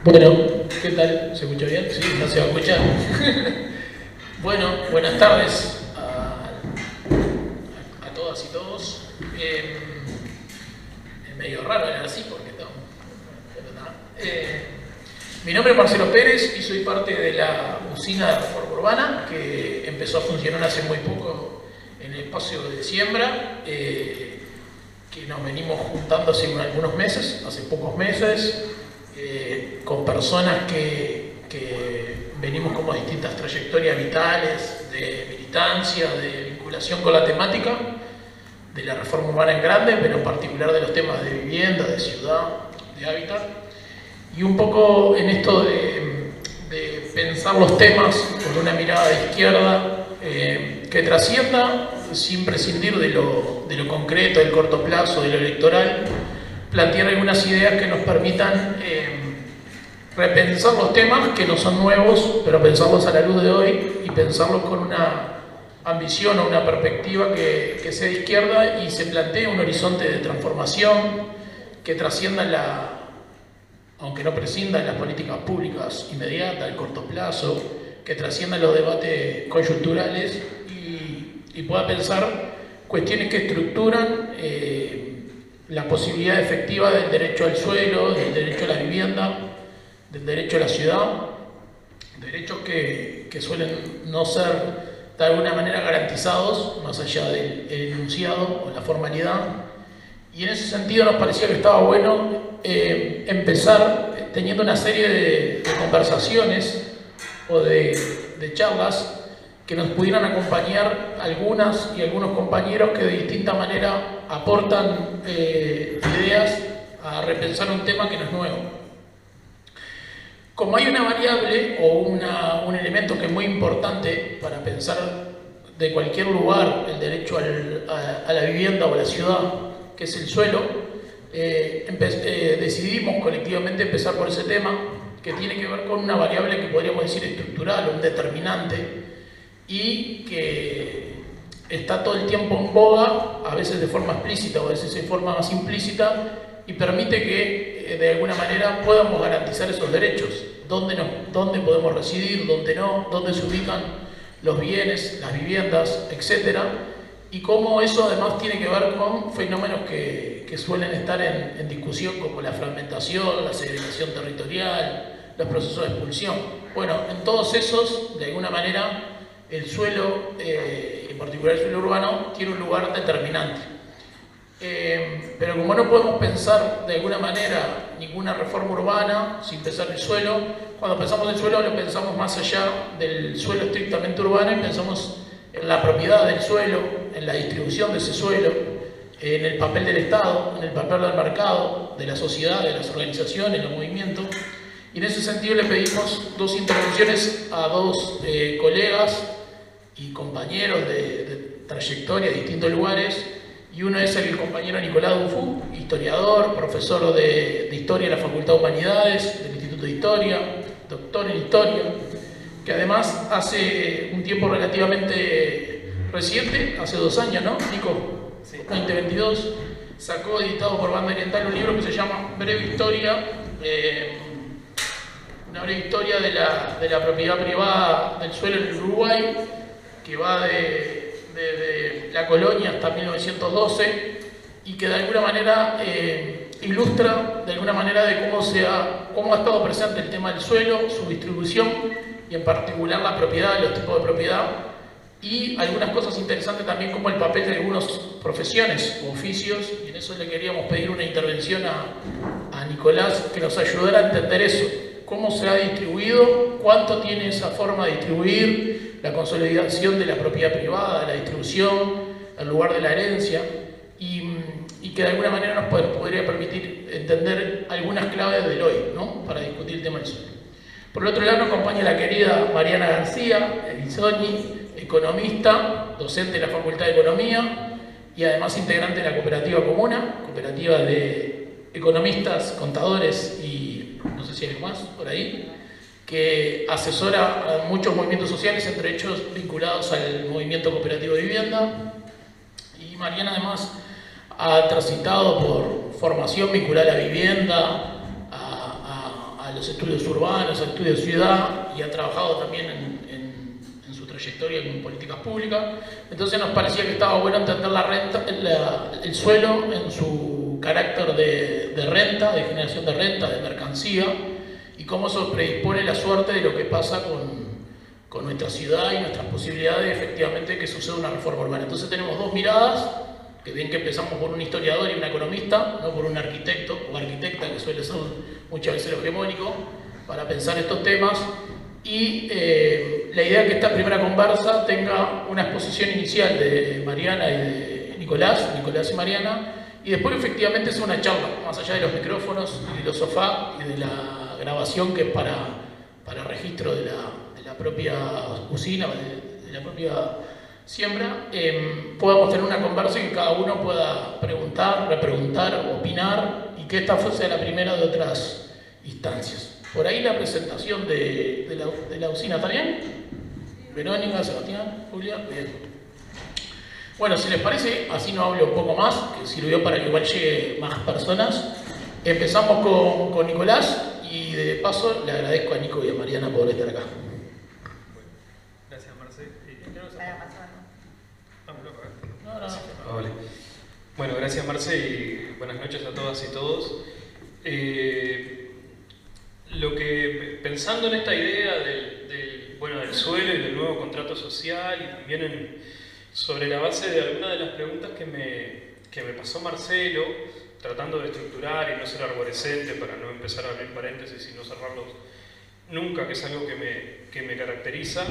Bueno, ¿qué tal? ¿Se escucha bien? Sí, no se va a escuchar. Bueno, buenas tardes a todas y todos. Es medio raro hablar así porque estamos... mi nombre es Marcelo Pérez y soy parte de la usina de reforma urbana que empezó a funcionar hace muy poco en el espacio de Siembra, que nos venimos juntando hace algunos meses, hace pocos meses, con personas que venimos como distintas trayectorias vitales, de militancia, de vinculación con la temática de la reforma urbana en grande, pero en particular de los temas de vivienda, de ciudad, de hábitat, y un poco en esto de pensar los temas con una mirada de izquierda que trascienda, sin prescindir de lo concreto, del corto plazo, de lo electoral, plantear algunas ideas que nos permitan repensar los temas que no son nuevos, pero pensarlos a la luz de hoy y pensarlos con una ambición o una perspectiva que sea de izquierda y se plantee un horizonte de transformación que trascienda aunque no prescinda de las políticas públicas inmediatas, el corto plazo, que trascienda los debates coyunturales y pueda pensar cuestiones que estructuran la posibilidad efectiva del derecho al suelo, del derecho a la vivienda, del derecho a la ciudad, derechos que suelen no ser de alguna manera garantizados, más allá del enunciado o la formalidad. Y en ese sentido nos parecía que estaba bueno empezar teniendo una serie de conversaciones o de charlas que nos pudieran acompañar algunas y algunos compañeros que de distinta manera aportan ideas a repensar un tema que no es nuevo. Como hay una variable o un elemento que es muy importante para pensar de cualquier lugar el derecho a la vivienda o a la ciudad, que es el suelo, decidimos colectivamente empezar por ese tema, que tiene que ver con una variable que podríamos decir estructural, un determinante, y que está todo el tiempo en boga, a veces de forma explícita o a veces de forma más implícita, y permite que de alguna manera podamos garantizar esos derechos, dónde podemos residir, dónde no, dónde se ubican los bienes, las viviendas, etc. Y cómo eso además tiene que ver con fenómenos que suelen estar en discusión, como la fragmentación, la segregación territorial, los procesos de expulsión. Bueno, en todos esos, de alguna manera, el suelo, en particular el suelo urbano, tiene un lugar determinante. Pero como no podemos pensar de alguna manera ninguna reforma urbana sin pensar el suelo, cuando pensamos el suelo lo pensamos más allá del suelo estrictamente urbano y pensamos en la propiedad del suelo, en la distribución de ese suelo, en el papel del Estado, en el papel del mercado, de la sociedad, de las organizaciones, los movimientos. Y en ese sentido le pedimos dos intervenciones a dos colegas y compañeros de trayectoria de distintos lugares. Y uno es el compañero Nicolás Dufú, historiador, profesor de Historia en la Facultad de Humanidades, del Instituto de Historia, doctor en Historia, que además hace un tiempo relativamente reciente, hace 2 años, ¿no, Nico? Sí. 2022, sacó, editado por Banda Oriental, un libro que se llama Breve Historia, una breve historia de la propiedad privada del suelo en el Uruguay, que va de la colonia hasta 1912 y que de alguna manera ilustra de alguna manera de cómo ha estado presente el tema del suelo, su distribución y en particular la propiedad, los tipos de propiedad y algunas cosas interesantes también como el papel de algunas profesiones o oficios, y en eso le queríamos pedir una intervención a Nicolás que nos ayudara a entender eso, cómo se ha distribuido, cuánto tiene esa forma de distribuir, la consolidación de la propiedad privada, la distribución, el lugar de la herencia, y que de alguna manera nos podría permitir entender algunas claves del hoy, ¿no?, para discutir el tema del suelo. Por el otro lado nos acompaña la querida Mariana García Elizoni, economista, docente de la Facultad de Economía y además integrante de la Cooperativa Comuna, cooperativa de economistas, contadores y no sé si hay más por ahí, que asesora a muchos movimientos sociales, entre ellos vinculados al movimiento cooperativo de vivienda. Y Mariana además ha transitado por formación vinculada a la vivienda, a los estudios urbanos, al estudio de ciudad, y ha trabajado también en su trayectoria en políticas públicas. Entonces nos parecía que estaba bueno entender la renta, el suelo en su carácter de renta, de generación de renta, de mercancía, y cómo eso predispone la suerte de lo que pasa con nuestra ciudad y nuestras posibilidades efectivamente de que suceda una reforma urbana. Entonces tenemos dos miradas, que ven que empezamos por un historiador y un economista, no por un arquitecto o arquitecta, que suele ser muchas veces lo hegemónico, para pensar estos temas. Y la idea es que esta primera conversa tenga una exposición inicial de Mariana y de Nicolás y Mariana, y después efectivamente es una charla, más allá de los micrófonos y de los sofás y de la grabación que es para registro de la propia usina, de la propia siembra, podamos tener una conversa y que cada uno pueda preguntar, repreguntar, opinar, y que esta fuese la primera de otras instancias. Por ahí la presentación de la usina, ¿está bien? Verónica, Sebastián, Julia, bien. Bueno, si les parece, así no hablo un poco más, que sirvió para que igual llegue más personas. Empezamos con Nicolás, y de paso le agradezco a Nico y a Mariana por estar acá. Gracias, Marce. Vale. Bueno, gracias, Marce, y buenas noches a todas y todos. Pensando en esta idea del suelo y del nuevo contrato social, y también sobre la base de algunas de las preguntas que me pasó Marcelo, tratando de estructurar y no ser arborescente para no empezar a abrir paréntesis y no cerrarlos nunca, que es algo que me caracteriza.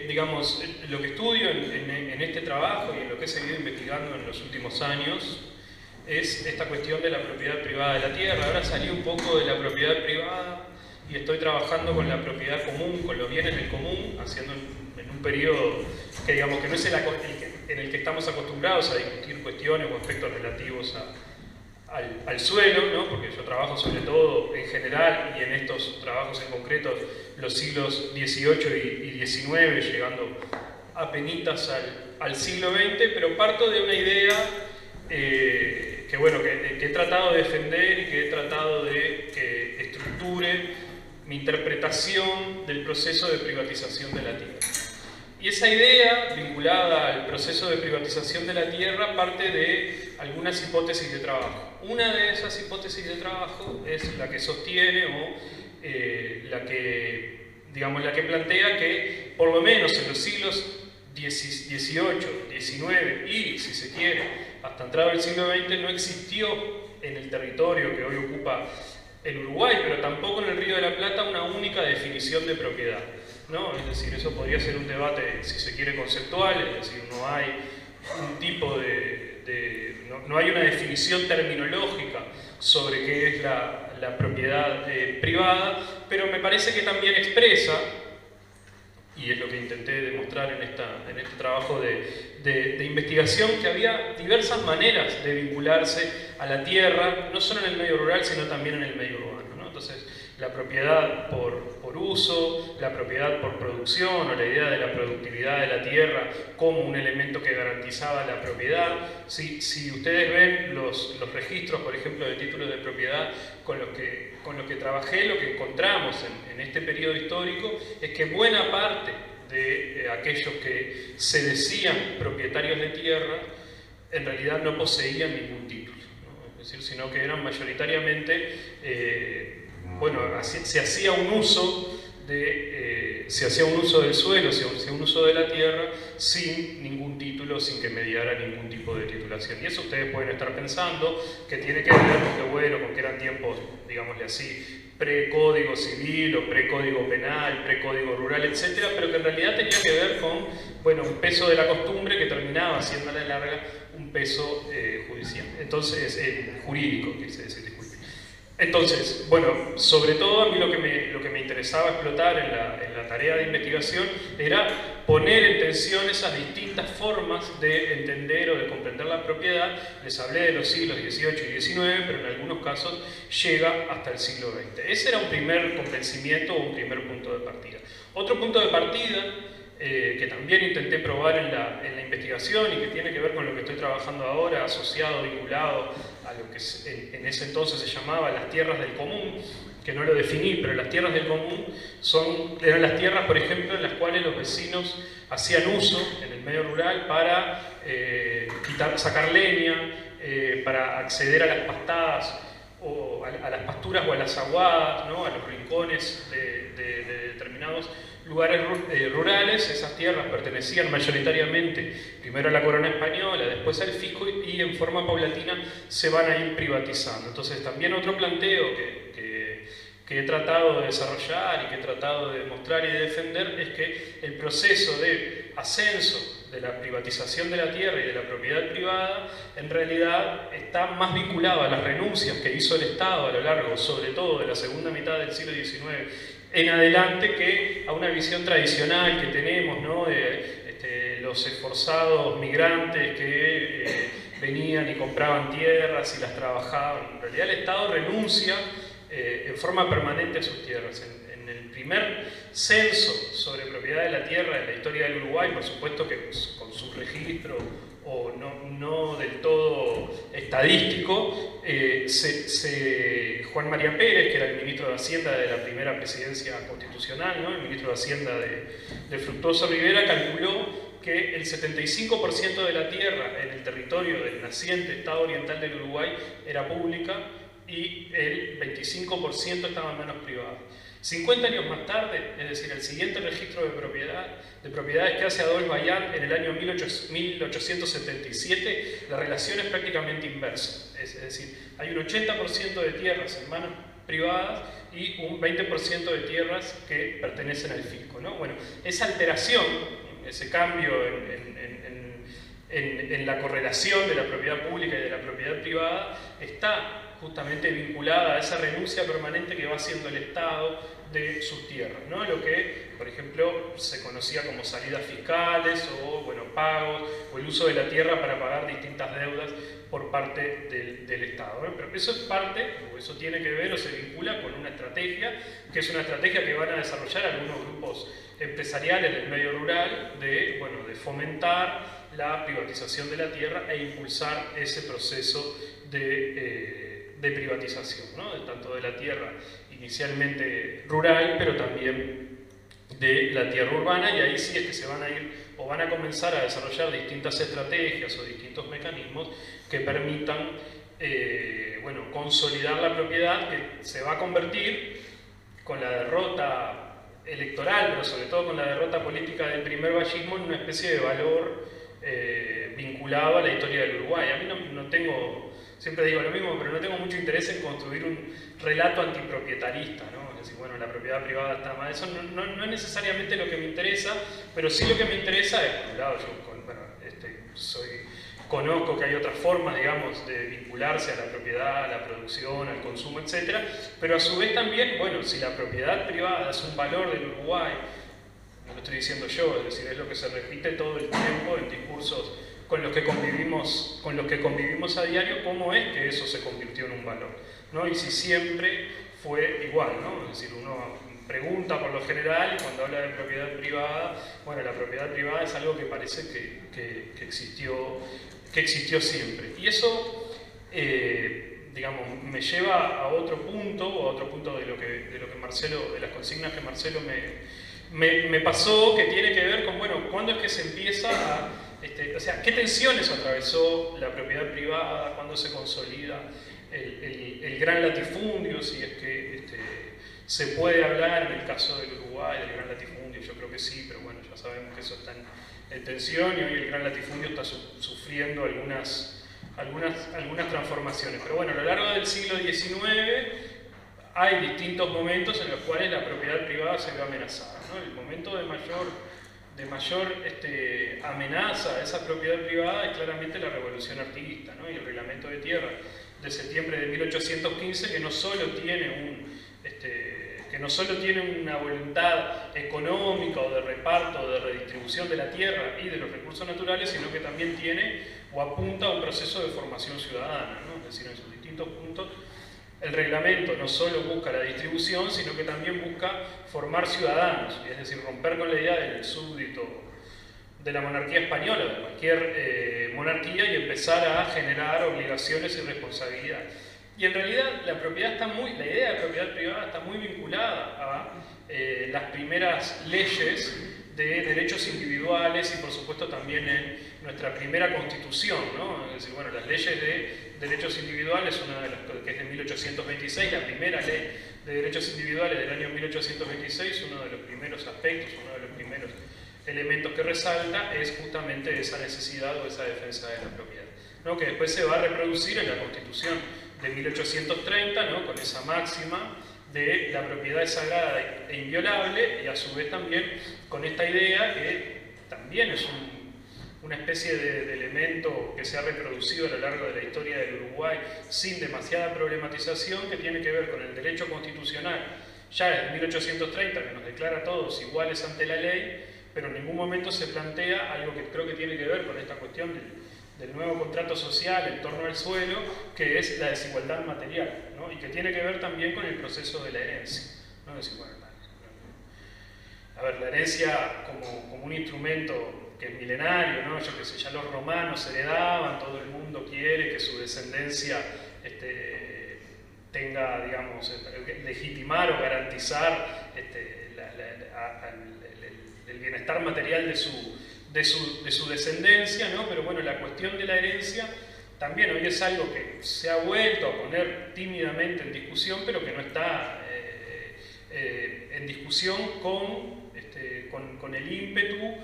Digamos, lo que estudio en este trabajo y en lo que he seguido investigando en los últimos años es esta cuestión de la propiedad privada de la tierra. Ahora salí un poco de la propiedad privada y estoy trabajando con la propiedad común, con los bienes del común, haciendo en un periodo que digamos que no es en el que estamos acostumbrados a discutir cuestiones o aspectos relativos al suelo, ¿no? Porque yo trabajo sobre todo en general y en estos trabajos en concreto los siglos XVIII y XIX, llegando apenitas al siglo XX, pero parto de una idea que he tratado de defender y que he tratado de que estructure mi interpretación del proceso de privatización de la tierra. Y esa idea, vinculada al proceso de privatización de la tierra, parte de algunas hipótesis de trabajo. Una de esas hipótesis de trabajo es la que sostiene la que plantea que, por lo menos en los siglos XVIII, XIX y, si se quiere, hasta entrado el siglo XX, no existió en el territorio que hoy ocupa el Uruguay, pero tampoco en el Río de la Plata, una única definición de propiedad, ¿no? Es decir, eso podría ser un debate, si se quiere, conceptual, es decir, no hay un tipo no hay una definición terminológica sobre qué es la propiedad privada, pero me parece que también expresa, y es lo que intenté demostrar en este trabajo de investigación, que había diversas maneras de vincularse a la tierra, no solo en el medio rural, sino también en el medio urbano, ¿no? Entonces, la propiedad por uso, la propiedad por producción, o la idea de la productividad de la tierra como un elemento que garantizaba la propiedad. Si ustedes ven los registros, por ejemplo, de títulos de propiedad con los que trabajé, lo que encontramos en este periodo histórico es que buena parte de aquellos que se decían propietarios de tierra en realidad no poseían ningún título, ¿no? Es decir, sino que eran mayoritariamente se hacía un uso del suelo, se hacía un uso de la tierra sin ningún título, sin que mediara ningún tipo de titulación. Y eso ustedes pueden estar pensando que tiene que ver con que eran tiempos, digámosle así, pre-código civil o pre-código penal, pre-código rural, etc., pero que en realidad tenía que ver con un peso de la costumbre que terminaba siendo a la larga un peso judicial. Entonces, jurídico, quise decir, disculpe. Entonces, sobre todo a mí lo que me interesaba explotar en la tarea de investigación era poner en tensión esas distintas formas de entender o de comprender la propiedad. Les hablé de los siglos XVIII y XIX, pero en algunos casos llega hasta el siglo XX. Ese era un primer convencimiento o un primer punto de partida. Otro punto de partida que también intenté probar en la investigación y que tiene que ver con lo que estoy trabajando ahora, asociado, vinculado a lo que en ese entonces se llamaba las tierras del común, que no lo definí, pero las tierras del común eran las tierras, por ejemplo, en las cuales los vecinos hacían uso en el medio rural para sacar leña, para acceder a las pastadas, o a las pasturas o a las aguadas, ¿no? A los rincones de determinados lugares rurales. Esas tierras pertenecían mayoritariamente primero a la corona española, después al fisco, y en forma paulatina se van a ir privatizando. Entonces también otro planteo que he tratado de desarrollar y que he tratado de demostrar y de defender es que el proceso de ascenso de la privatización de la tierra y de la propiedad privada en realidad está más vinculado a las renuncias que hizo el Estado a lo largo, sobre todo de la segunda mitad del siglo XIX en adelante, que a una visión tradicional que tenemos, ¿no? De los esforzados migrantes que venían y compraban tierras y las trabajaban. En realidad el Estado renuncia en forma permanente a sus tierras. En el primer censo sobre propiedad de la tierra en la historia del Uruguay, por supuesto que con su registro o no del todo estadístico, Juan María Pérez, que era el ministro de Hacienda de la primera presidencia constitucional, ¿no? El ministro de Hacienda de Fructuoso Rivera, calculó que el 75% de la tierra en el territorio del naciente Estado Oriental del Uruguay era pública y el 25% estaba en manos privadas. 50 años más tarde, es decir, el siguiente registro de propiedades que hace Adolphe Vaillant en el año 1877, la relación es prácticamente inversa. Es decir, hay un 80% de tierras en manos privadas y un 20% de tierras que pertenecen al fisco, ¿no? Bueno, esa alteración, ese cambio en la correlación de la propiedad pública y de la propiedad privada está justamente vinculada a esa renuncia permanente que va haciendo el Estado de sus tierras, ¿no? Lo que, por ejemplo, se conocía como salidas fiscales o, bueno, pagos, o el uso de la tierra para pagar distintas deudas por parte del Estado, ¿no? Pero eso es parte, o eso tiene que ver o se vincula con una estrategia, que es una estrategia que van a desarrollar algunos grupos empresariales del medio rural de fomentar la privatización de la tierra e impulsar ese proceso de privatización, ¿no? Tanto de la tierra inicialmente rural, pero también de la tierra urbana, y ahí sí es que se van a ir o van a comenzar a desarrollar distintas estrategias o distintos mecanismos que permitan consolidar la propiedad, que se va a convertir con la derrota electoral, pero sobre todo con la derrota política del primer vallismo, en una especie de valor vinculado a la historia del Uruguay. A mí no tengo, siempre digo lo mismo, pero no tengo mucho interés en construir un relato antiproprietarista, ¿no? Es decir, bueno, la propiedad privada está mal. Eso no es necesariamente lo que me interesa, pero sí lo que me interesa es, por un lado, conozco que hay otras formas, digamos, de vincularse a la propiedad, a la producción, al consumo, etc. Pero a su vez también, bueno, si la propiedad privada es un valor del Uruguay, no lo estoy diciendo yo, es decir, es lo que se repite todo el tiempo en discursos con los que convivimos a diario, cómo es que eso se convirtió en un valor, ¿no? Y si siempre fue igual, ¿no? Es decir, uno pregunta por lo general y cuando habla de propiedad privada, bueno, la propiedad privada es algo que parece que existió siempre. Y eso, digamos, me lleva a otro punto de lo que Marcelo, de las consignas que Marcelo me pasó, que tiene que ver con, bueno, cuándo es que se empieza a, o sea, qué tensiones atravesó la propiedad privada, cuándo se consolida el gran latifundio, si es que se puede hablar en el caso del Uruguay del gran latifundio. Yo creo que sí, pero bueno, ya sabemos que eso está en tensión y hoy el gran latifundio está sufriendo algunas transformaciones. Pero bueno, a lo largo del siglo XIX hay distintos momentos en los cuales la propiedad privada se ve amenazada, ¿no? El momento de mayor amenaza a esa propiedad privada es claramente la Revolución Artiguista, ¿no? Y el Reglamento de Tierra de septiembre de 1815, que no solo tiene una voluntad económica o de reparto o de redistribución de la tierra y de los recursos naturales, sino que también tiene o apunta a un proceso de formación ciudadana, ¿no? Es decir, en sus distintos puntos el reglamento no solo busca la distribución, sino que también busca formar ciudadanos, es decir, romper con la idea del súbdito de la monarquía española, de cualquier monarquía, y empezar a generar obligaciones y responsabilidades. Y en realidad la idea de propiedad privada está muy vinculada a las primeras leyes de derechos individuales y por supuesto también en nuestra primera constitución, ¿no? Es decir, bueno, las leyes de derechos individuales, una de las que es de 1826, la primera ley de derechos individuales del año 1826, uno de los primeros aspectos, uno de los primeros elementos que resalta es justamente esa necesidad o esa defensa de la propiedad, ¿no? Que después se va a reproducir en la Constitución de 1830, ¿no? Con esa máxima de la propiedad es sagrada e inviolable, y a su vez también con esta idea que también es una especie de elemento que se ha reproducido a lo largo de la historia del Uruguay sin demasiada problematización, que tiene que ver con el derecho constitucional ya desde 1830, que nos declara a todos iguales ante la ley, pero en ningún momento se plantea algo que creo que tiene que ver con esta cuestión del nuevo contrato social en torno al suelo, que es la desigualdad material, ¿no? Y que tiene que ver también con el proceso de la herencia, ¿no? Es decir, bueno, a ver, la herencia como un instrumento que es milenario, ¿no? Yo qué sé, ya los romanos heredaban, todo el mundo quiere que su descendencia tenga, digamos, legitimar o garantizar el bienestar material de su descendencia, ¿no? Pero bueno, la cuestión de la herencia también hoy es algo que se ha vuelto a poner tímidamente en discusión, pero que no está en discusión con el ímpetu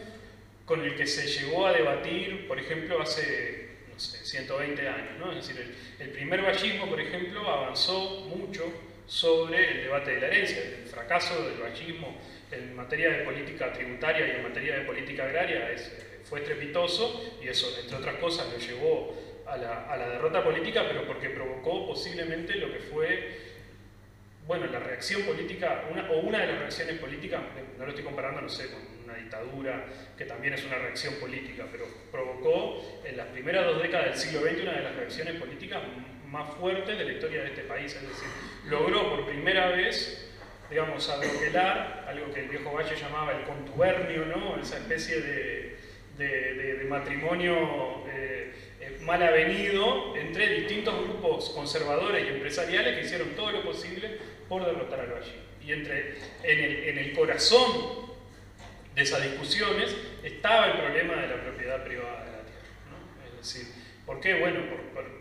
con el que se llegó a debatir, por ejemplo, hace, no sé, 120 años, ¿no? Es decir, el primer vallismo, por ejemplo, avanzó mucho sobre el debate de la herencia. El fracaso del vallismo en materia de política tributaria y en materia de política agraria fue estrepitoso, y eso, entre otras cosas, lo llevó a la derrota política, pero porque provocó posiblemente lo que fue, bueno, la reacción política, una de las reacciones políticas, no lo estoy comparando, no sé, con una dictadura, que también es una reacción política, pero provocó en las primeras 2 décadas del siglo XX una de las reacciones políticas más fuertes de la historia de este país. Es decir, logró por primera vez, digamos, abroquelar algo que el viejo Valle llamaba el contubernio, ¿no? Esa especie de matrimonio mal avenido entre distintos grupos conservadores y empresariales que hicieron todo lo posible por derrotar al vallismo. Y en el corazón de esas discusiones estaba el problema de la propiedad privada de la tierra, ¿no? Es decir, ¿por qué? Bueno,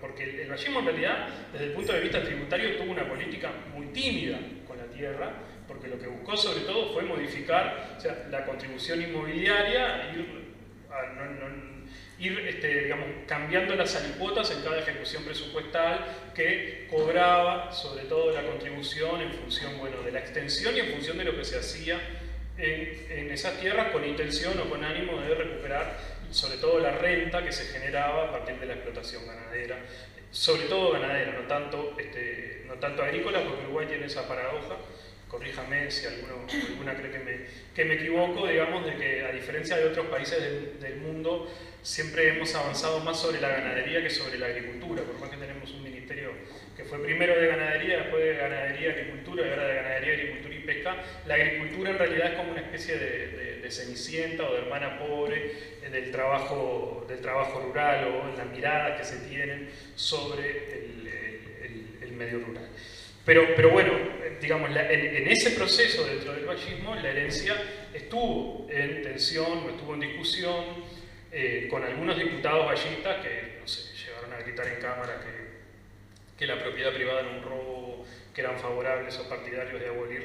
porque el vallismo en realidad, desde el punto de vista tributario, tuvo una política muy tímida con la tierra, porque lo que buscó sobre todo fue modificar, o sea, la contribución inmobiliaria, digamos, cambiando las alícuotas en cada ejecución presupuestal que cobraba sobre todo la contribución en función, bueno, de la extensión y en función de lo que se hacía en esas tierras, con intención o con ánimo de recuperar sobre todo la renta que se generaba a partir de la explotación ganadera, sobre todo ganadera, no tanto agrícola, porque Uruguay tiene esa paradoja. Corríjame si alguna cree que me equivoco, digamos, de que a diferencia de otros países del mundo, siempre hemos avanzado más sobre la ganadería que sobre la agricultura, por más que tenemos un ministerio que fue primero de ganadería, después de ganadería, agricultura y ahora de ganadería, agricultura y pesca. La agricultura en realidad es como una especie de cenicienta o de hermana pobre del trabajo rural, o en las miradas que se tienen sobre el medio rural. Pero bueno, digamos, en ese proceso dentro del vallismo, la herencia estuvo en tensión, estuvo en discusión, con algunos diputados vallistas que, no sé, llegaron a gritar en cámara que la propiedad privada era un robo, que eran favorables o partidarios de abolir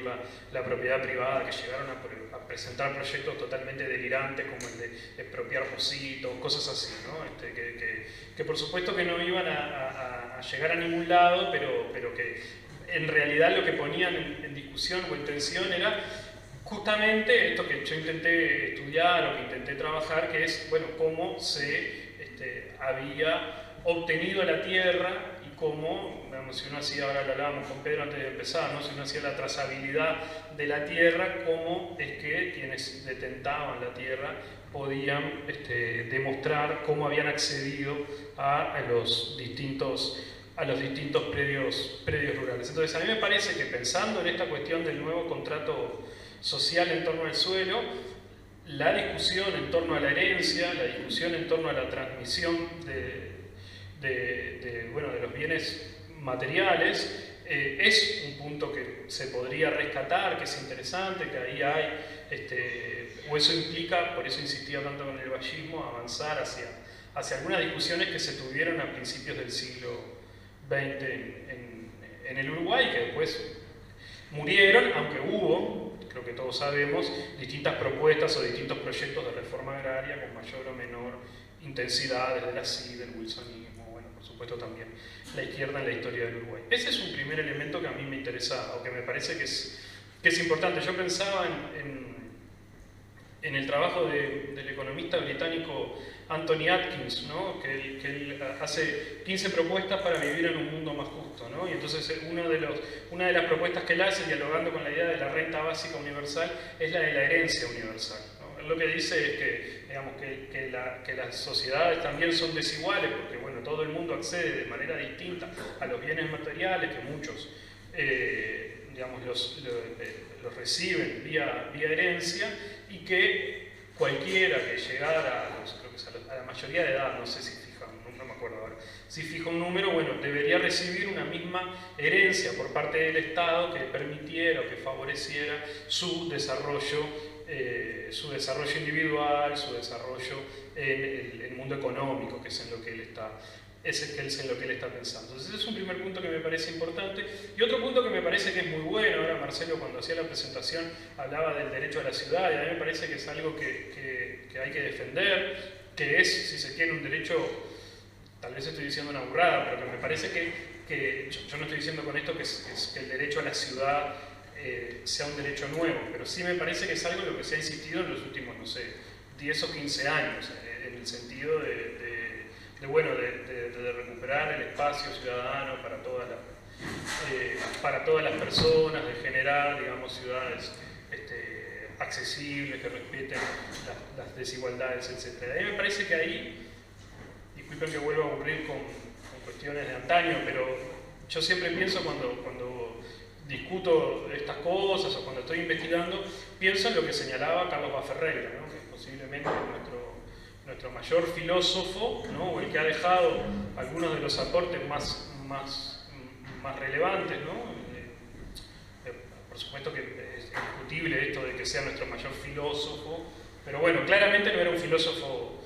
la propiedad privada, que llegaron a presentar proyectos totalmente delirantes como el de expropiar pocitos, cosas así, ¿no? Que por supuesto que no iban a llegar a ningún lado, pero que en realidad lo que ponían en discusión o en tensión era justamente esto que yo intenté estudiar o que intenté trabajar, que es, bueno, cómo se había obtenido la tierra y cómo, digamos, si uno hacía, ahora lo hablábamos con Pedro antes de empezar, ¿no? Si uno hacía la trazabilidad de la tierra, cómo es que quienes detentaban la tierra podían demostrar cómo habían accedido a los distintos predios rurales. Entonces, a mí me parece que pensando en esta cuestión del nuevo contrato social en torno al suelo, la discusión en torno a la herencia, la discusión en torno a la transmisión de los bienes materiales, es un punto que se podría rescatar, que es interesante, que ahí hay, o eso implica, por eso insistía tanto con el vallismo, avanzar hacia algunas discusiones que se tuvieron a principios del siglo XX en el Uruguay, que después murieron, aunque hubo, creo que todos sabemos, distintas propuestas o distintos proyectos de reforma agraria con mayor o menor intensidad, desde la CID, del wilsonismo, bueno, por supuesto también la izquierda en la historia del Uruguay. Ese es un primer elemento que a mí me interesa, o que me parece que es importante. Yo pensaba en el trabajo del economista británico Anthony Atkins, ¿no? que él hace 15 propuestas para vivir en un mundo más justo, ¿no? Y entonces una de las propuestas que él hace, dialogando con la idea de la renta básica universal, es la de la herencia universal, ¿no? Él lo que dice es que, digamos, que las sociedades también son desiguales, porque bueno, todo el mundo accede de manera distinta a los bienes materiales, que muchos digamos, los reciben vía herencia, y que cualquiera que llegara a la mayoría de edad, no sé si fija, no me acuerdo ahora, si fija un número, bueno, debería recibir una misma herencia por parte del Estado que permitiera o que favoreciera su desarrollo individual, su desarrollo en el mundo económico, que es en lo que él está pensando. Entonces ese es un primer punto que me parece importante. Y otro punto que me parece que es muy bueno, ahora Marcelo cuando hacía la presentación hablaba del derecho a la ciudad, y a mí me parece que es algo que hay que defender, que es, si se quiere, un derecho, tal vez estoy diciendo una burrada, pero que me parece que yo no estoy diciendo con esto que el derecho a la ciudad sea un derecho nuevo, pero sí me parece que es algo en lo que se ha insistido en los últimos, no sé, 10 o 15 años, en el sentido de recuperar el espacio ciudadano para todas las personas, de generar, digamos, ciudades accesibles, que respeten las desigualdades, etc. A mí me parece que ahí, disculpen que vuelva a aburrir con cuestiones de antaño, pero yo siempre pienso cuando discuto estas cosas o cuando estoy investigando, pienso en lo que señalaba Carlos Baferreira, ¿no? Que es posiblemente nuestro mayor filósofo, ¿no? O el que ha dejado algunos de los aportes más relevantes, ¿no? Por supuesto que es discutible esto de que sea nuestro mayor filósofo, pero bueno, claramente no era un filósofo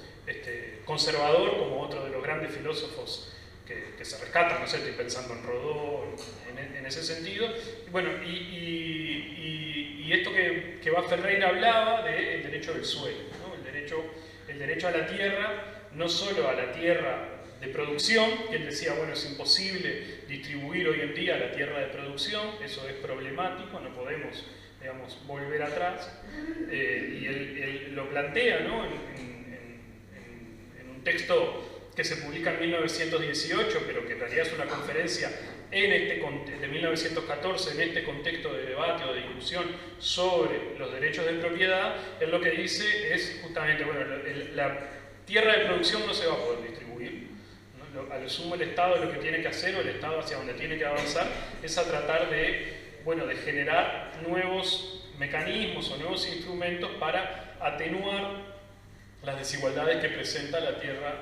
conservador como otro de los grandes filósofos que se rescatan, no sé, estoy pensando en Rodó, en ese sentido. Bueno, y esto que Baferreira hablaba del derecho del suelo, ¿no? El derecho a la tierra, no solo a la tierra de producción, que él decía, bueno, es imposible distribuir hoy en día la tierra de producción, eso es problemático, no podemos, digamos, volver atrás, y él lo plantea, ¿no? en un texto que se publica en 1918, pero que en realidad es una conferencia de 1914, en este contexto de debate o de discusión sobre los derechos de propiedad. Él lo que dice es justamente, bueno, la tierra de producción no se va a poder distribuir, ¿no? A lo sumo el Estado lo que tiene que hacer, o el Estado hacia donde tiene que avanzar, es a tratar de generar nuevos mecanismos o nuevos instrumentos para atenuar las desigualdades que presenta la tierra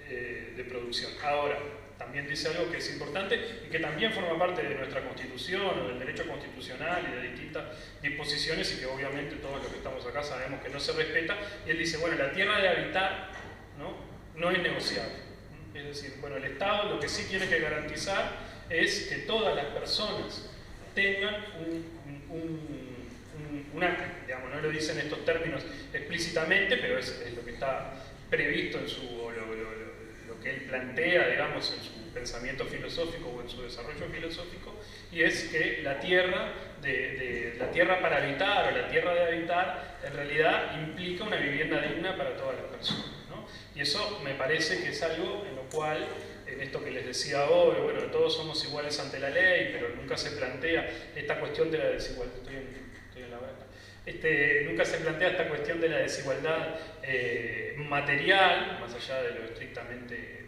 de producción. Ahora, también dice algo que es importante y que también forma parte de nuestra Constitución o del derecho constitucional y de distintas disposiciones, y que obviamente todos los que estamos acá sabemos que no se respeta. Y él dice, bueno, la tierra de habitar no es negociable. Es decir, bueno, el Estado lo que sí tiene que garantizar es que todas las personas tengan digamos, no lo dicen estos términos explícitamente, pero es lo que está previsto en lo que él plantea, digamos, en su pensamiento filosófico o en su desarrollo filosófico, y es que la tierra para habitar, o la tierra de habitar, en realidad implica una vivienda digna para todas las personas, ¿no? Y eso me parece que es algo en lo cual, en esto que les decía hoy, bueno, todos somos iguales ante la ley, pero nunca se plantea esta cuestión de la desigualdad. Estoy en la verdad. Nunca se plantea esta cuestión de la desigualdad material, más allá de lo estrictamente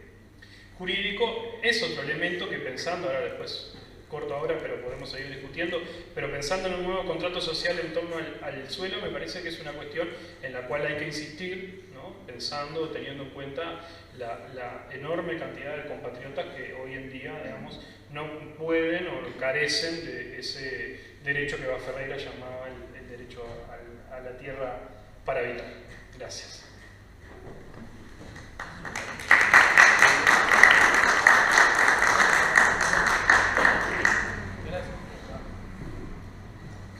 jurídico. Es otro elemento que, pensando, ahora después corto ahora, pero podemos seguir discutiendo, pero pensando en un nuevo contrato social en torno al suelo, me parece que es una cuestión en la cual hay que insistir, ¿no? pensando, teniendo en cuenta la enorme cantidad de compatriotas que hoy en día, digamos, no pueden o carecen de ese derecho que Ferreira llamaba el derecho a la tierra para habitar. Gracias.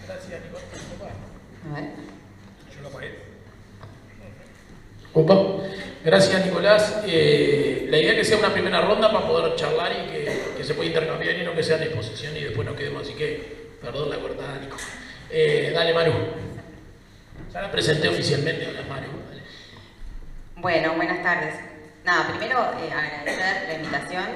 Gracias, Nicolás. A ver. Yo lo apagué. Opa. Gracias, Nicolás. La idea es que sea una primera ronda para poder charlar y que se pueda intercambiar y no que sea de exposición y después nos quedemos. Así que, perdón la cortada, Nico. Dale, Manu. Ya la presenté oficialmente, hola, Manu. Dale. Bueno, buenas tardes. Nada, primero agradecer la invitación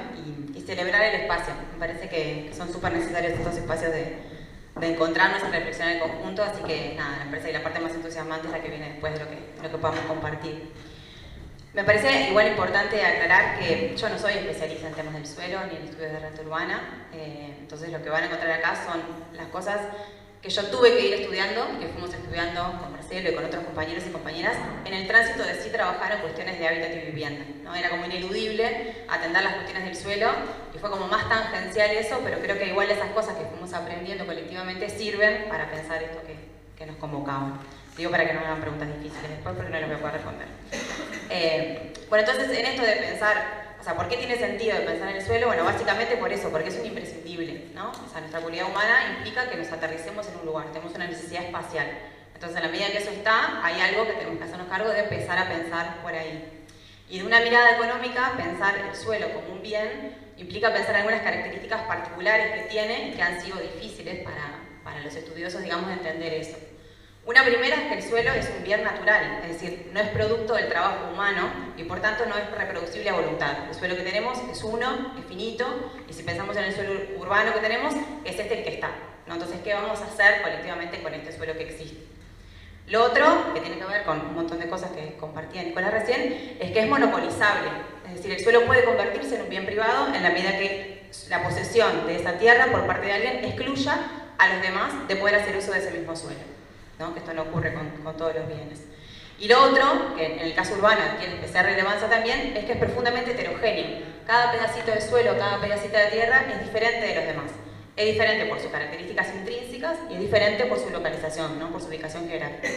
y celebrar el espacio. Me parece que son súper necesarios estos espacios de encontrarnos y reflexionar en conjunto, así que nada, me parece que la parte más entusiasmante es la que viene después de lo que podamos compartir. Me parece igual importante aclarar que yo no soy especialista en temas del suelo ni en estudios de renta urbana, entonces lo que van a encontrar acá son las cosas que yo tuve que ir estudiando, que fuimos estudiando con Marcelo y con otros compañeros y compañeras, en el tránsito de sí trabajar en cuestiones de hábitat y vivienda, ¿no? Era como ineludible atender las cuestiones del suelo y fue como más tangencial eso, pero creo que igual esas cosas que fuimos aprendiendo colectivamente sirven para pensar esto que nos convocaban. Digo para que no me hagan preguntas difíciles después porque no les voy a poder responder. Bueno, entonces en esto de pensar, o sea, ¿por qué tiene sentido de pensar en el suelo? Bueno, básicamente por eso, porque es un imprescindible, ¿no? O sea, nuestra comunidad humana implica que nos aterricemos en un lugar, tenemos una necesidad espacial. Entonces, en la medida que eso está, hay algo que tenemos que hacernos cargo de empezar a pensar por ahí. Y de una mirada económica, pensar el suelo como un bien implica pensar en algunas características particulares que tiene y que han sido difíciles para los estudiosos, digamos, de entender eso. Una primera es que el suelo es un bien natural, es decir, no es producto del trabajo humano y por tanto no es reproducible a voluntad. El suelo que tenemos es uno, es finito, y si pensamos en el suelo urbano que tenemos, es este el que está, ¿no? Entonces, ¿qué vamos a hacer colectivamente con este suelo que existe? Lo otro, que tiene que ver con un montón de cosas que compartía Nicolás recién, es que es monopolizable. Es decir, el suelo puede convertirse en un bien privado en la medida que la posesión de esa tierra por parte de alguien excluya a los demás de poder hacer uso de ese mismo suelo, ¿no? Que esto no ocurre con todos los bienes. Y lo otro, que en el caso urbano tiene especial relevancia también, es que es profundamente heterogéneo. Cada pedacito de suelo, cada pedacito de tierra es diferente de los demás. Es diferente por sus características intrínsecas y es diferente por su localización, ¿no? Por su ubicación geográfica.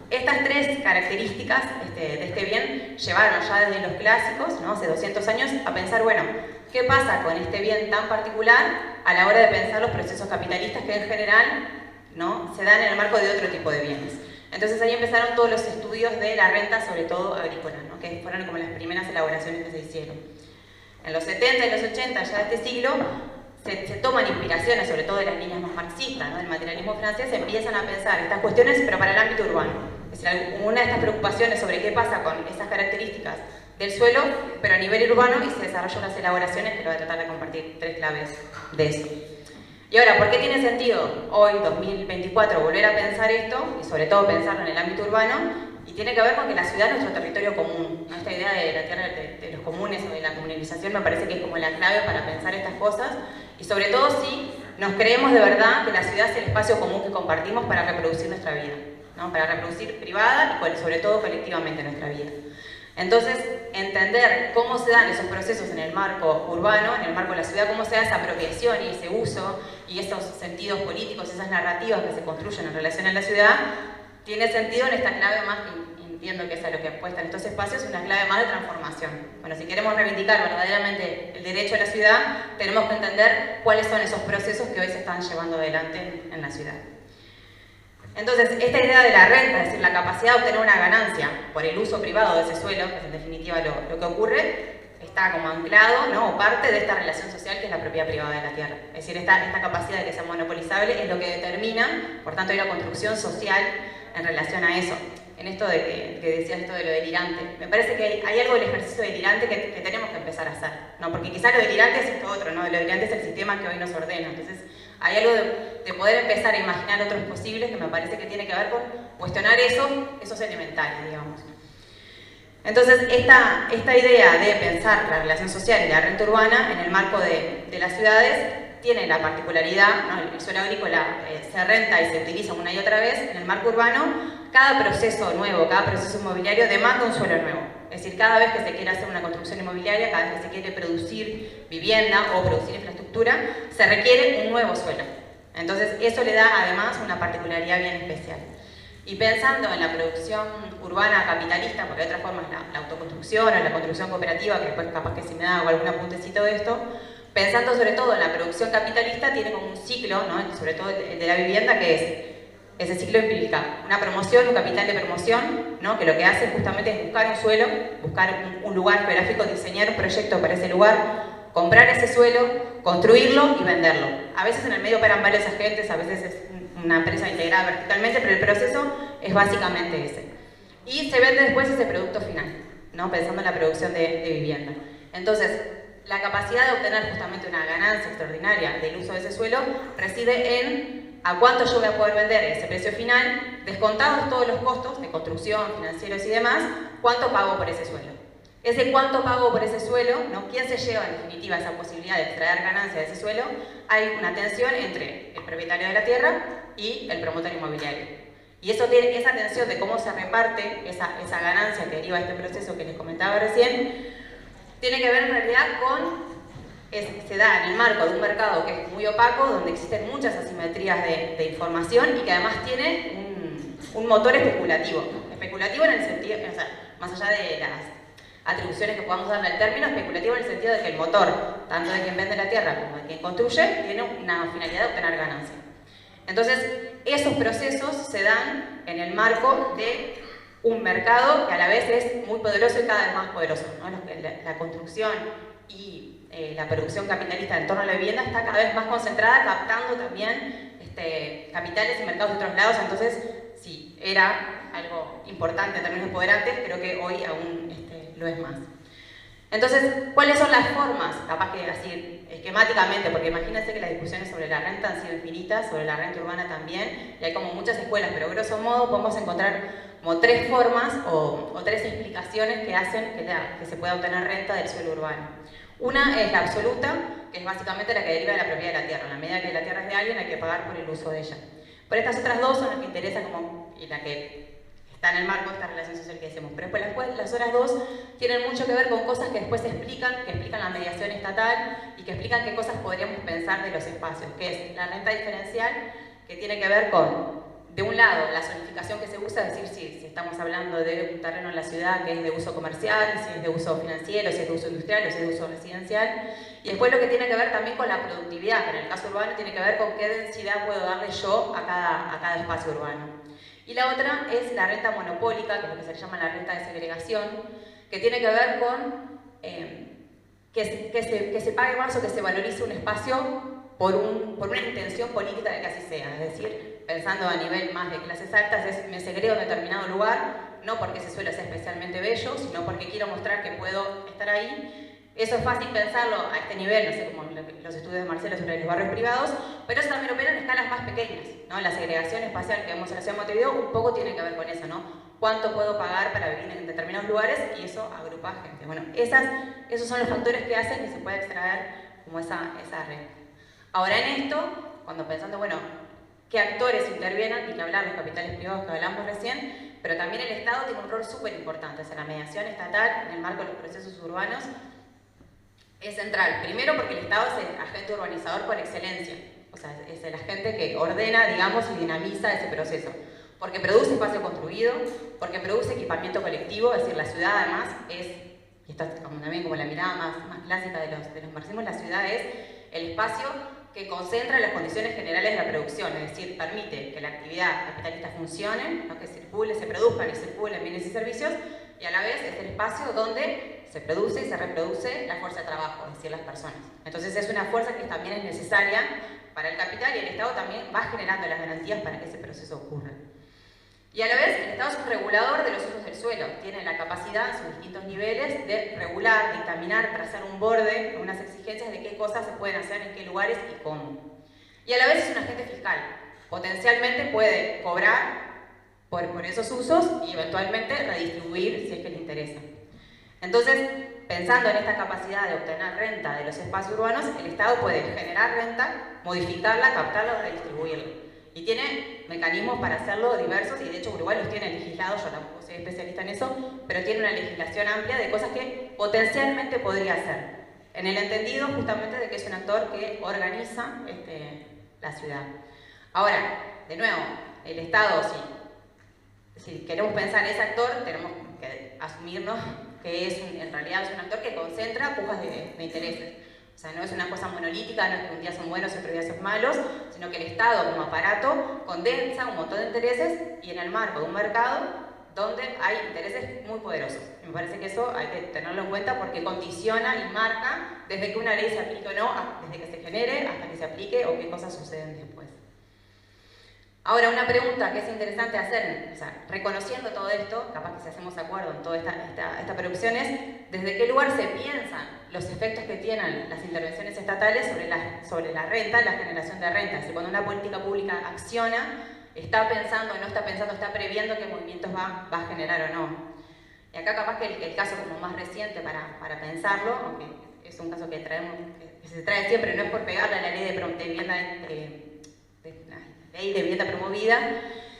Estas tres características de este bien llevaron ya desde los clásicos, ¿no? Hace 200 años, a pensar, bueno, ¿qué pasa con este bien tan particular a la hora de pensar los procesos capitalistas que en general, ¿no? Se dan en el marco de otro tipo de bienes? Entonces ahí empezaron todos los estudios de la renta, sobre todo agrícola, ¿no? Que fueron como las primeras elaboraciones que se hicieron. En los 70 y los 80 ya de este siglo se toman inspiraciones, sobre todo de las líneas más marxistas, ¿no? Del materialismo francés, se empiezan a pensar estas cuestiones, pero para el ámbito urbano. Es decir, una de estas preocupaciones sobre qué pasa con esas características del suelo, pero a nivel urbano, y se desarrollan unas elaboraciones que lo voy a tratar de compartir tres claves de eso. Y ahora, ¿por qué tiene sentido hoy, 2024, volver a pensar esto, y sobre todo pensarlo en el ámbito urbano? Y tiene que ver con que la ciudad es nuestro territorio común, ¿no? Esta idea de la tierra de los comunes o de la comunalización me parece que es como la clave para pensar estas cosas, y sobre todo si nos creemos de verdad que la ciudad es el espacio común que compartimos para reproducir nuestra vida, ¿no? Para reproducir privada y sobre todo colectivamente nuestra vida. Entonces, entender cómo se dan esos procesos en el marco urbano, en el marco de la ciudad, cómo se da esa apropiación y ese uso y esos sentidos políticos, esas narrativas que se construyen en relación a la ciudad, tiene sentido en esta clave más, que entiendo que es a lo que apuesta en estos espacios, una clave más de transformación. Bueno, si queremos reivindicar verdaderamente el derecho a la ciudad, tenemos que entender cuáles son esos procesos que hoy se están llevando adelante en la ciudad. Entonces, esta idea de la renta, es decir, la capacidad de obtener una ganancia por el uso privado de ese suelo, que es en definitiva lo que ocurre, está como anclado, ¿no? O parte de esta relación social que es la propiedad privada de la tierra. Es decir, esta capacidad de que sea monopolizable es lo que determina, por tanto, hay una construcción social en relación a eso. En esto de que decías esto de lo delirante, me parece que hay algo del ejercicio delirante que tenemos que empezar a hacer, ¿no? Porque quizás lo delirante es esto otro, ¿no? Lo delirante es el sistema que hoy nos ordena. Entonces, hay algo de poder empezar a imaginar otros posibles que me parece que tiene que ver con cuestionar esos elementales, digamos. Entonces, esta idea de pensar la relación social y la renta urbana en el marco de las ciudades tiene la particularidad, ¿no? El suelo agrícola se renta y se utiliza una y otra vez. En el marco urbano, cada proceso nuevo, cada proceso inmobiliario demanda un suelo nuevo. Es decir, cada vez que se quiere hacer una construcción inmobiliaria, cada vez que se quiere producir vivienda o producir infraestructura, se requiere un nuevo suelo. Entonces, eso le da además una particularidad bien especial. Y pensando en la producción urbana capitalista, porque de otra forma es la autoconstrucción o la construcción cooperativa, que después capaz que si me da algún apuntecito de esto, pensando sobre todo en la producción capitalista, tiene como un ciclo, ¿no? Sobre todo el de la vivienda, que es ese ciclo implica una promoción, un capital de promoción, ¿no? Que lo que hace justamente es buscar un suelo, buscar un lugar geográfico, diseñar un proyecto para ese lugar, comprar ese suelo, construirlo y venderlo. A veces en el medio operan varios agentes, a veces es una empresa integrada verticalmente, pero el proceso es básicamente ese. Y se vende después ese producto final, ¿no? Pensando en la producción de vivienda. Entonces, la capacidad de obtener justamente una ganancia extraordinaria del uso de ese suelo reside en a cuánto yo voy a poder vender ese precio final, descontados todos los costos de construcción, financieros y demás, cuánto pago por ese suelo. Ese cuánto pago por ese suelo, ¿no? ¿Quién se lleva en definitiva esa posibilidad de extraer ganancia de ese suelo? Hay una tensión entre el propietario de la tierra y el promotor inmobiliario. Y eso tiene, esa tensión de cómo se reparte esa ganancia que deriva de este proceso que les comentaba recién, tiene que ver en realidad con, se da en el marco de un mercado que es muy opaco, donde existen muchas asimetrías de información y que además tiene un motor especulativo. Especulativo en el sentido, o sea, más allá de las atribuciones que podamos darle al término, especulativo en el sentido de que el motor, tanto de quien vende la tierra como de quien construye, tiene una finalidad de obtener ganancia. Entonces, esos procesos se dan en el marco de un mercado que a la vez es muy poderoso y cada vez más poderoso, ¿no? La construcción y la producción capitalista en torno a la vivienda está cada vez más concentrada, captando también capitales y mercados de otros lados. Entonces, sí, era algo importante en términos empoderantes, creo que hoy aún lo es más. Entonces, ¿cuáles son las formas? Capaz que así, esquemáticamente, porque imagínense que las discusiones sobre la renta han sido infinitas, sobre la renta urbana también, y hay como muchas escuelas, pero grosso modo podemos encontrar como tres formas o tres explicaciones que hacen que se pueda obtener renta del suelo urbano. Una es la absoluta, que es básicamente la que deriva de la propiedad de la tierra. En la medida que la tierra es de alguien, hay que pagar por el uso de ella. Pero estas otras dos son las que interesan como, y la que está en el marco de esta relación social que decimos. Pero después las otras dos tienen mucho que ver con cosas que después se explican, que explican la mediación estatal y que explican qué cosas podríamos pensar de los espacios, que es la renta diferencial, que tiene que ver con, de un lado, la zonificación que se usa, es decir, si estamos hablando de un terreno en la ciudad que es de uso comercial, si es de uso financiero, si es de uso industrial o si es de uso residencial, y después lo que tiene que ver también con la productividad, que en el caso urbano tiene que ver con qué densidad puedo darle yo a cada espacio urbano. Y la otra es la renta monopólica, que es lo que se llama la renta de segregación, que tiene que ver con que se pague más o que se valorice un espacio por una intención política de que así sea. Es decir, pensando a nivel más de clases altas, es me segrego en determinado lugar, no porque ese suelo sea especialmente bello, sino porque quiero mostrar que puedo estar ahí. Eso es fácil pensarlo a este nivel, no sé, como los estudios de Marcelo sobre los barrios privados, pero eso también opera en escalas más pequeñas, ¿no? La segregación espacial que vemos en la ciudad de Montevideo un poco tiene que ver con eso, ¿no? ¿Cuánto puedo pagar para vivir en determinados lugares? Y eso agrupa gente. Bueno, esos son los factores que hacen que se pueda extraer como esa red. Ahora en esto, cuando pensando, bueno, qué actores intervienen, y que hablar de los capitales privados que hablamos recién, pero también el Estado tiene un rol súper importante, o sea, la mediación estatal en el marco de los procesos urbanos es central. Primero porque el Estado es el agente urbanizador por excelencia, o sea, es el agente que ordena, digamos, y dinamiza ese proceso. Porque produce espacio construido, porque produce equipamiento colectivo, es decir, la ciudad además es, y esto es también como la mirada más clásica de los marxismos, la ciudad es el espacio que concentra las condiciones generales de la producción, es decir, permite que la actividad capitalista funcione, ¿no? Que circule, se produzcan y circulen bienes y servicios, y a la vez es el espacio donde se produce y se reproduce la fuerza de trabajo, es decir, las personas. Entonces es una fuerza que también es necesaria para el capital y el Estado también va generando las garantías para que ese proceso ocurra. Y a la vez el Estado es un regulador de los usos del suelo, tiene la capacidad en sus distintos niveles de regular, dictaminar, trazar un borde, unas exigencias de qué cosas se pueden hacer, en qué lugares y cómo. Y a la vez es un agente fiscal, potencialmente puede cobrar por esos usos y eventualmente redistribuir si es que le interesa. Entonces, pensando en esta capacidad de obtener renta de los espacios urbanos, el Estado puede generar renta, modificarla, captarla o redistribuirla. Y tiene mecanismos para hacerlo diversos, y de hecho Uruguay los tiene legislados, yo tampoco soy especialista en eso, pero tiene una legislación amplia de cosas que potencialmente podría hacer, en el entendido justamente de que es un actor que organiza la ciudad. Ahora, de nuevo, el Estado, si queremos pensar en ese actor, tenemos que asumirnos que en realidad es un actor que concentra pujas de intereses. O sea, no es una cosa monolítica, no es que un día son buenos y otro día son malos, sino que el Estado como aparato condensa un montón de intereses y en el marco de un mercado donde hay intereses muy poderosos. Y me parece que eso hay que tenerlo en cuenta porque condiciona y marca desde que una ley se aplique o no, desde que se genere hasta que se aplique o qué cosas suceden después. Ahora, una pregunta que es interesante hacer, o sea, reconociendo todo esto, capaz que si hacemos acuerdo en toda esta producción, es desde qué lugar se piensan los efectos que tienen las intervenciones estatales sobre la renta, la generación de renta. Es decir, cuando una política pública acciona, está pensando, no está pensando, está previendo qué movimientos va a generar o no. Y acá capaz que el caso como más reciente para pensarlo, aunque es un caso que se trae siempre, no es por pegarle a la ley de vivienda promovida,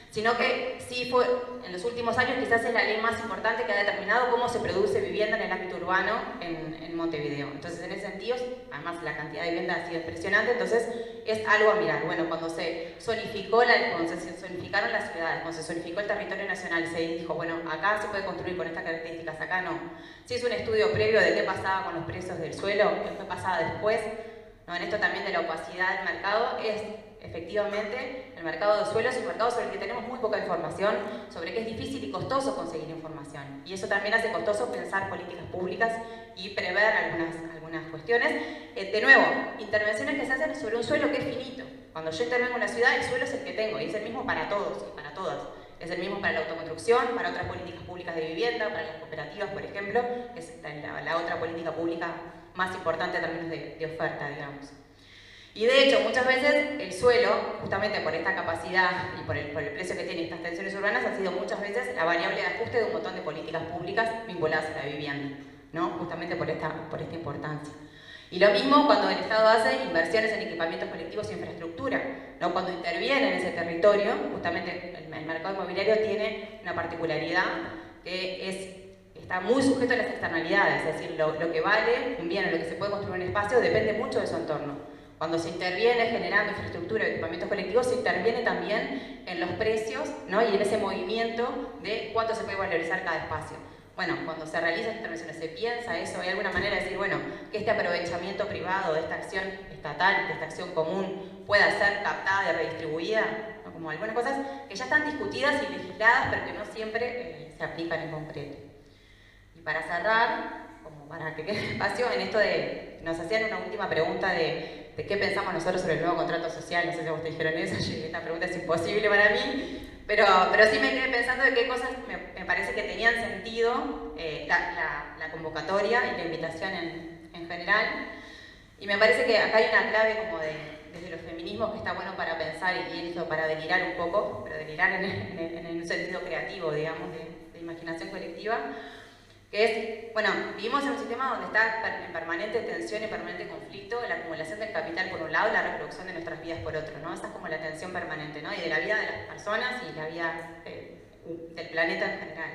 sino que sí fue, en los últimos años quizás es la ley más importante que ha determinado cómo se produce vivienda en el ámbito urbano en Montevideo. Entonces, en ese sentido, además la cantidad de vivienda ha sido impresionante, entonces es algo a mirar. Bueno, cuando se zonificaron las ciudades, cuando se zonificó el territorio nacional, se dijo, bueno, acá se puede construir con estas características, acá no. Se hizo un estudio previo de qué pasaba con los precios del suelo, qué pasaba después. No, en esto también de la opacidad del mercado es efectivamente el mercado de suelo es un mercado sobre el que tenemos muy poca información, sobre que es difícil y costoso conseguir información. Y eso también hace costoso pensar políticas públicas y prever algunas cuestiones. De nuevo, intervenciones que se hacen sobre un suelo que es finito. Cuando yo intervengo en la ciudad, el suelo es el que tengo y es el mismo para todos y para todas. Es el mismo para la autoconstrucción, para otras políticas públicas de vivienda, para las cooperativas, por ejemplo, que es la otra política pública más importante en términos de oferta, digamos. Y de hecho, muchas veces el suelo, justamente por esta capacidad y por el precio que tienen estas tensiones urbanas, ha sido muchas veces la variable de ajuste de un montón de políticas públicas vinculadas a la vivienda, ¿no? Justamente por esta importancia. Y lo mismo cuando el Estado hace inversiones en equipamientos colectivos e infraestructura, ¿no? Cuando interviene en ese territorio, justamente el mercado inmobiliario tiene una particularidad que está muy sujeto a las externalidades, es decir, lo que vale un bien o lo que se puede construir en un espacio depende mucho de su entorno. Cuando se interviene generando infraestructura y equipamientos colectivos, se interviene también en los precios, ¿no? Y en ese movimiento de cuánto se puede valorizar cada espacio. Bueno, cuando se realizan intervenciones, ¿se piensa eso? ¿Hay alguna manera de decir, bueno, que este aprovechamiento privado de esta acción estatal, de esta acción común, pueda ser captada y redistribuida? ¿No? Como algunas cosas que ya están discutidas y legisladas, pero que no siempre se aplican en concreto. Y para cerrar, como para que quede espacio, en esto nos hacían una última pregunta de qué pensamos nosotros sobre el nuevo contrato social. No sé si vos te dijeron eso, esta pregunta es imposible para mí, pero sí me quedé pensando de qué cosas me parece que tenían sentido la convocatoria y la invitación en general. Y me parece que acá hay una clave como desde los feminismos que está bueno para pensar y eso para delirar un poco, pero delirar en un sentido creativo, digamos, de imaginación colectiva. Que es, bueno, vivimos en un sistema donde está en permanente tensión y permanente conflicto la acumulación del capital por un lado y la reproducción de nuestras vidas por otro, ¿no? Esa es como la tensión permanente, ¿no? Y de la vida de las personas y la vida del planeta en general.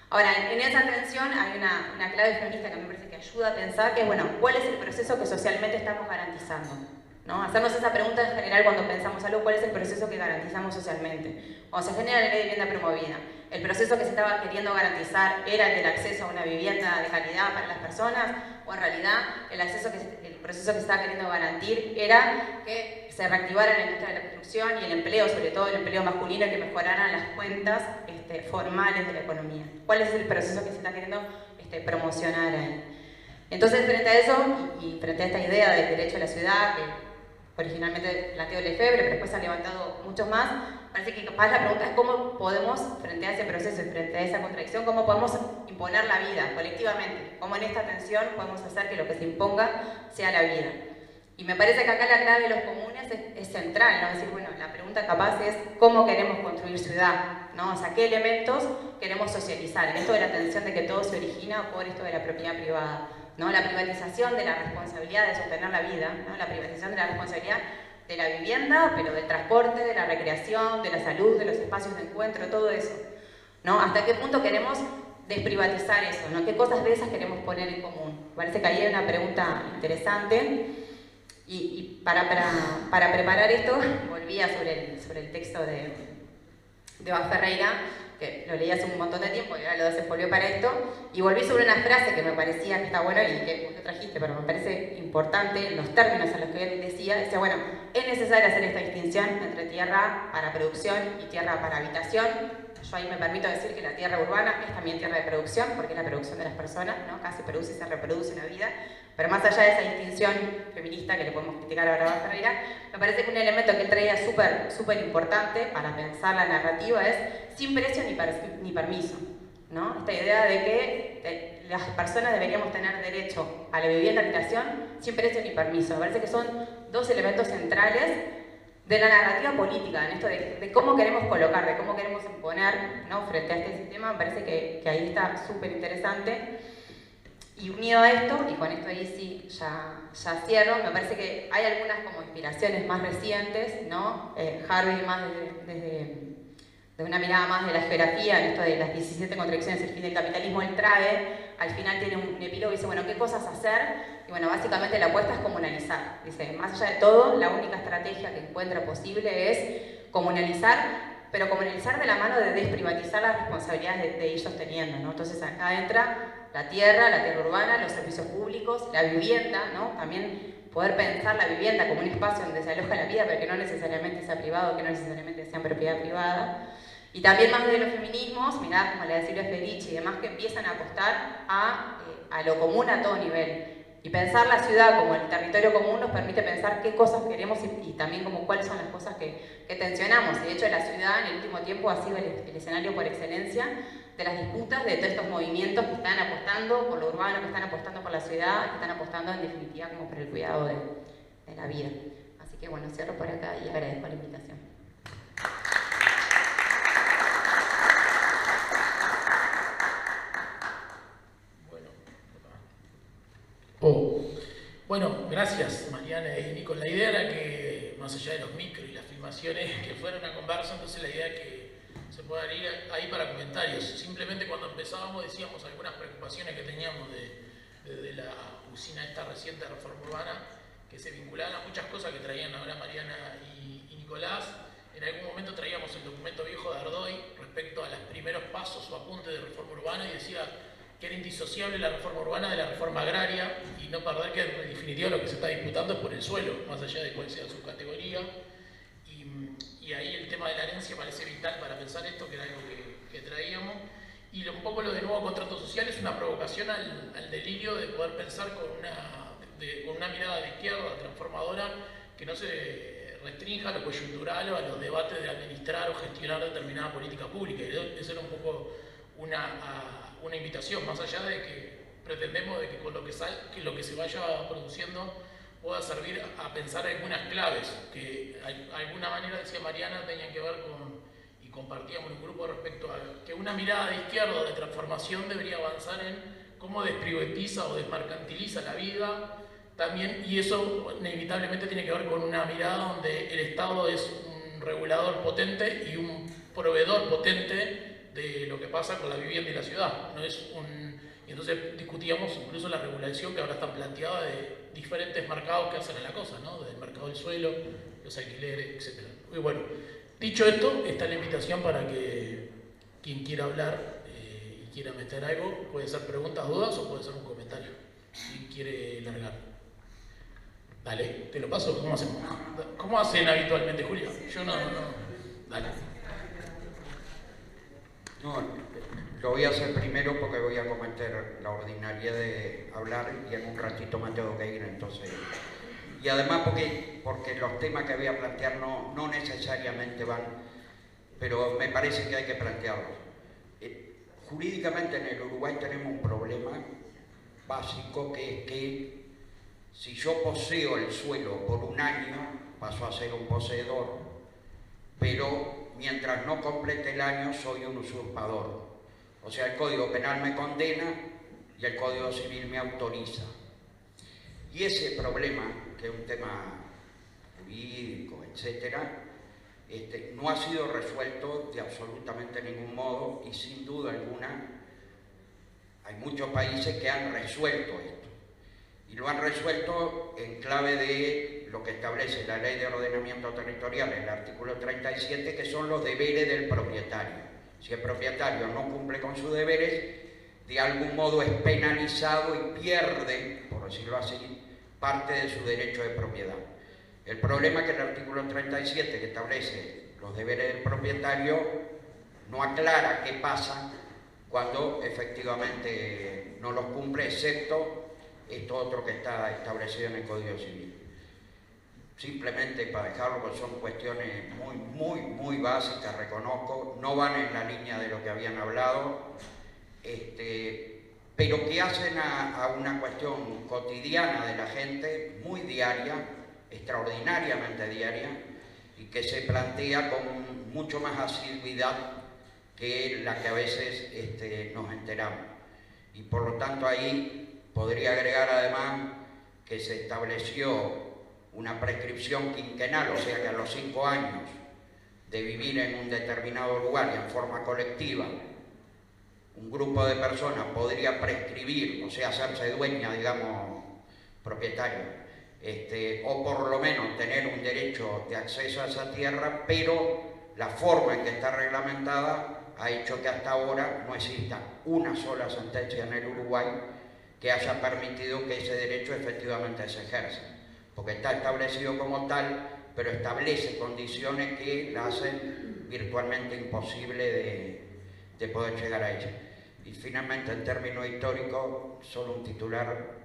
Ahora, en esa tensión hay una clave feminista que me parece que ayuda a pensar, que es, bueno, ¿cuál es el proceso que socialmente estamos garantizando? ¿No? Hacernos esa pregunta en general cuando pensamos algo, ¿cuál es el proceso que garantizamos socialmente? Cuando se genera la ley de vivienda promovida, ¿el proceso que se estaba queriendo garantizar era el del acceso a una vivienda de calidad para las personas? ¿O en realidad el proceso que se estaba queriendo garantir era que se reactivara la industria de la construcción y el empleo, sobre todo el empleo masculino, que mejoraran las cuentas formales de la economía? ¿Cuál es el proceso que se está queriendo promocionar ahí? Entonces, frente a eso y frente a esta idea del derecho a la ciudad, que originalmente planteó Lefebvre, pero después han levantado muchos más, parece que capaz la pregunta es cómo podemos, frente a ese proceso y frente a esa contradicción, cómo podemos imponer la vida colectivamente, cómo en esta tensión podemos hacer que lo que se imponga sea la vida. Y me parece que acá la clave de los comunes es central, ¿no? Es decir, bueno, la pregunta capaz es cómo queremos construir ciudad, ¿no? O sea, qué elementos queremos socializar. En esto de la tensión de que todo se origina por esto de la propiedad privada, ¿no? La privatización de la responsabilidad de sostener la vida, ¿no? La privatización de la responsabilidad de la vivienda, pero del transporte, de la recreación, de la salud, de los espacios de encuentro, todo eso, ¿no? ¿Hasta qué punto queremos desprivatizar eso, ¿no? ¿Qué cosas de esas queremos poner en común? Me parece que ahí hay una pregunta interesante. Y para preparar esto, volvía sobre el texto de Eva Ferreira, que lo leí hace un montón de tiempo y ahora lo desenvolvió para esto, y volví sobre una frase que me parecía que está buena y que vos lo trajiste, pero me parece importante en los términos en los que él decía, bueno, es necesario hacer esta distinción entre tierra para producción y tierra para habitación. Yo ahí me permito decir que la tierra urbana es también tierra de producción, porque es la producción de las personas, ¿no? Acá se produce y se reproduce la vida. Pero más allá de esa distinción feminista que le podemos criticar ahora a Ferreira, me parece que un elemento que él traía súper importante para pensar la narrativa es sin precio ni permiso, ¿no? Esta idea de que las personas deberíamos tener derecho a la vivienda y habitación sin precio ni permiso. Me parece que son dos elementos centrales de la narrativa política, en esto de cómo queremos colocar, de cómo queremos imponer, ¿no? Frente a este sistema. Me parece que ahí está súper interesante. Y unido a esto, y con esto ahí sí ya cierro, me parece que hay algunas como inspiraciones más recientes, ¿no? Harvey más desde una mirada más de la geografía, en esto de las 17 contradicciones del fin del capitalismo, él trae, al final tiene un epílogo y dice, bueno, ¿qué cosas hacer? Y bueno, básicamente la apuesta es comunalizar. Dice, más allá de todo, la única estrategia que encuentra posible es comunalizar, pero comunalizar de la mano de desprivatizar las responsabilidades de ir sosteniendo, ¿no? Entonces acá entra la tierra urbana, los servicios públicos, la vivienda, ¿no? También poder pensar la vivienda como un espacio donde se aloja la vida, pero que no necesariamente sea privado, que no necesariamente sea en propiedad privada. Y también más de los feminismos, mirá como la de Silvia Federici y demás, que empiezan a apostar a lo común a todo nivel. Y pensar la ciudad como el territorio común nos permite pensar qué cosas queremos y también como cuáles son las cosas que tensionamos. Y de hecho la ciudad en el último tiempo ha sido el escenario por excelencia de las disputas, de todos estos movimientos que están apostando por lo urbano, que están apostando por la ciudad, que están apostando en definitiva como por el cuidado de la vida. Así que bueno, cierro por acá y agradezco la invitación. Bueno, gracias Mariana y Nico. La idea era que, más allá de los micros y las filmaciones, que fuera una conversa, entonces la idea es que se puedan ir ahí para comentarios. Simplemente cuando empezábamos decíamos algunas preocupaciones que teníamos de la usina esta reciente de reforma urbana, que se vinculaban a muchas cosas que traían ahora Mariana y Nicolás. En algún momento traíamos el documento viejo de Ardoy respecto a los primeros pasos o apuntes de reforma urbana y decía que era indisociable la reforma urbana de la reforma agraria y no perder que en definitiva lo que se está disputando es por el suelo, más allá de cuál sea su categoría. Y ahí el tema de la herencia parece vital para pensar esto, que era algo que traíamos. Y un poco lo de nuevo contrato social es una provocación al delirio de poder pensar con una mirada de izquierda transformadora que no se restrinja a lo coyuntural o a los debates de administrar o gestionar determinada política pública. Y eso era un poco una invitación, más allá de que pretendemos de que con lo que se vaya produciendo pueda servir a pensar algunas claves que de alguna manera, decía Mariana, tenían que ver con, y compartíamos en un grupo respecto a que una mirada de izquierda de transformación debería avanzar en cómo desprivatiza o desmercantiliza la vida también, y eso inevitablemente tiene que ver con una mirada donde el Estado es un regulador potente y un proveedor potente de lo que pasa con la vivienda y la ciudad. Y entonces discutíamos incluso la regulación que ahora está planteada de diferentes mercados que hacen a la cosa, ¿no? Del mercado del suelo, los alquileres, etc. Y bueno, dicho esto, está la invitación para que quien quiera hablar y quiera meter algo, puede ser preguntas, dudas o puede ser un comentario, si quiere largar. Dale, te lo paso, ¿cómo hacemos? ¿Cómo hacen habitualmente, Julia? Yo no. Dale. No, lo voy a hacer primero porque voy a cometer la ordinaria de hablar y en un ratito me tengo que ir, entonces. Y además porque los temas que voy a plantear no necesariamente van, pero me parece que hay que plantearlos. Jurídicamente en el Uruguay tenemos un problema básico que es que si yo poseo el suelo por un año, paso a ser un poseedor, pero mientras no complete el año soy un usurpador. O sea, el Código Penal me condena y el Código Civil me autoriza. Y ese problema, que es un tema jurídico, etcétera, no ha sido resuelto de absolutamente ningún modo, y sin duda alguna hay muchos países que han resuelto esto, y lo han resuelto en clave de lo que establece la Ley de Ordenamiento Territorial, el artículo 37, que son los deberes del propietario. Si el propietario no cumple con sus deberes, de algún modo es penalizado y pierde, por decirlo así, parte de su derecho de propiedad. El problema es que el artículo 37, que establece los deberes del propietario, no aclara qué pasa cuando efectivamente no los cumple, excepto esto otro que está establecido en el Código Civil. Simplemente para dejarlo, pues son cuestiones muy básicas, reconozco, no van en la línea de lo que habían hablado, pero que hacen a una cuestión cotidiana de la gente, muy diaria, extraordinariamente diaria, y que se plantea con mucho más asiduidad que la que a veces nos enteramos. Y por lo tanto ahí podría agregar además que se estableció una prescripción quinquenal, o sea que a los 5 años de vivir en un determinado lugar y en forma colectiva, un grupo de personas podría prescribir, o sea, hacerse dueña, digamos, propietario, o por lo menos tener un derecho de acceso a esa tierra, pero la forma en que está reglamentada ha hecho que hasta ahora no exista una sola sentencia en el Uruguay que haya permitido que ese derecho efectivamente se ejerza, porque está establecido como tal, pero establece condiciones que la hacen virtualmente imposible de poder llegar a ella. Y finalmente, en términos históricos, solo un titular,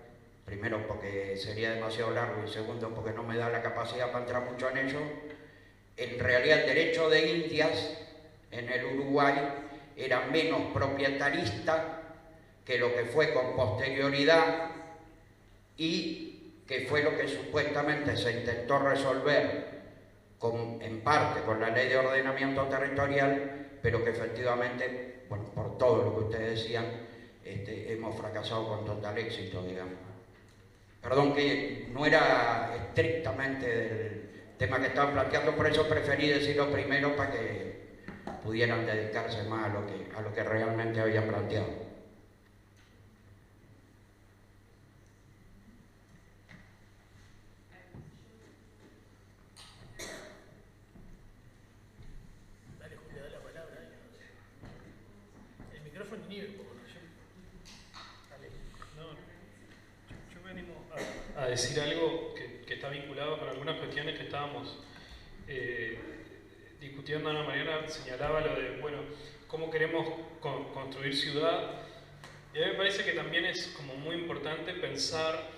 primero porque sería demasiado largo y segundo porque no me da la capacidad para entrar mucho en ello. En realidad el derecho de Indias en el Uruguay era menos propietarista que lo que fue con posterioridad y que fue lo que supuestamente se intentó resolver en parte con la Ley de Ordenamiento Territorial, pero que efectivamente, bueno, por todo lo que ustedes decían, hemos fracasado con total éxito, digamos. Perdón que no era estrictamente del tema que estaban planteando, por eso preferí decirlo primero para que pudieran dedicarse más a lo que realmente habían planteado. Dale, Julia, da la palabra. El micrófono inhibe un poco, ¿no? Dale. No, yo me animo a decir algo que está vinculado con algunas cuestiones que estábamos discutiendo. Ana Mariana señalaba lo de, bueno, cómo queremos construir ciudad. Y a mí me parece que también es como muy importante pensar,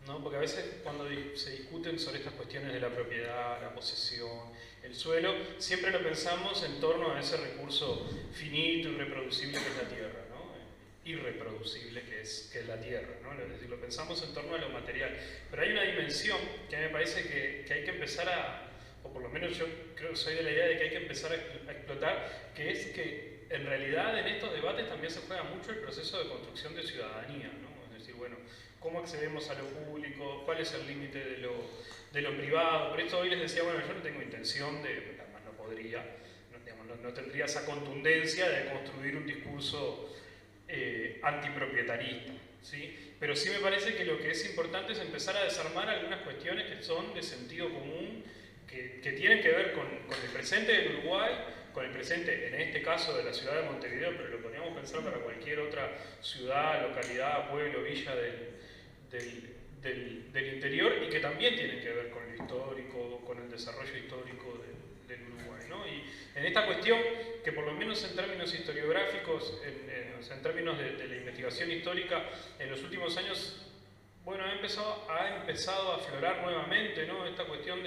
¿no? Porque a veces cuando se discuten sobre estas cuestiones de la propiedad, la posesión, el suelo, siempre lo pensamos en torno a ese recurso finito, irreproducible que es la tierra, ¿no? Irreproducible que es la tierra, ¿no? Es decir, lo pensamos en torno a lo material. Pero hay una dimensión que a mí me parece que hay que empezar o por lo menos yo creo que soy de la idea de que hay que empezar a explotar, que es que en realidad en estos debates también se juega mucho el proceso de construcción de ciudadanía, ¿no? Es decir, bueno, ¿cómo accedemos a lo público? ¿Cuál es el límite de lo privado? Por esto hoy les decía, bueno, yo no tengo intención de, además no podría, no tendría esa contundencia de construir un discurso antiproprietarista, ¿sí? Pero sí me parece que lo que es importante es empezar a desarmar algunas cuestiones que son de sentido común, que tienen que ver con el presente del Uruguay, con el presente, en este caso, de la ciudad de Montevideo, pero lo podríamos pensar para cualquier otra ciudad, localidad, pueblo, villa del interior, y que también tienen que ver con lo histórico, con el desarrollo histórico del Uruguay, ¿no? Y en esta cuestión, que por lo menos en términos historiográficos, en términos de la investigación histórica, en los últimos años, bueno, ha empezado a aflorar nuevamente, ¿no? Esta cuestión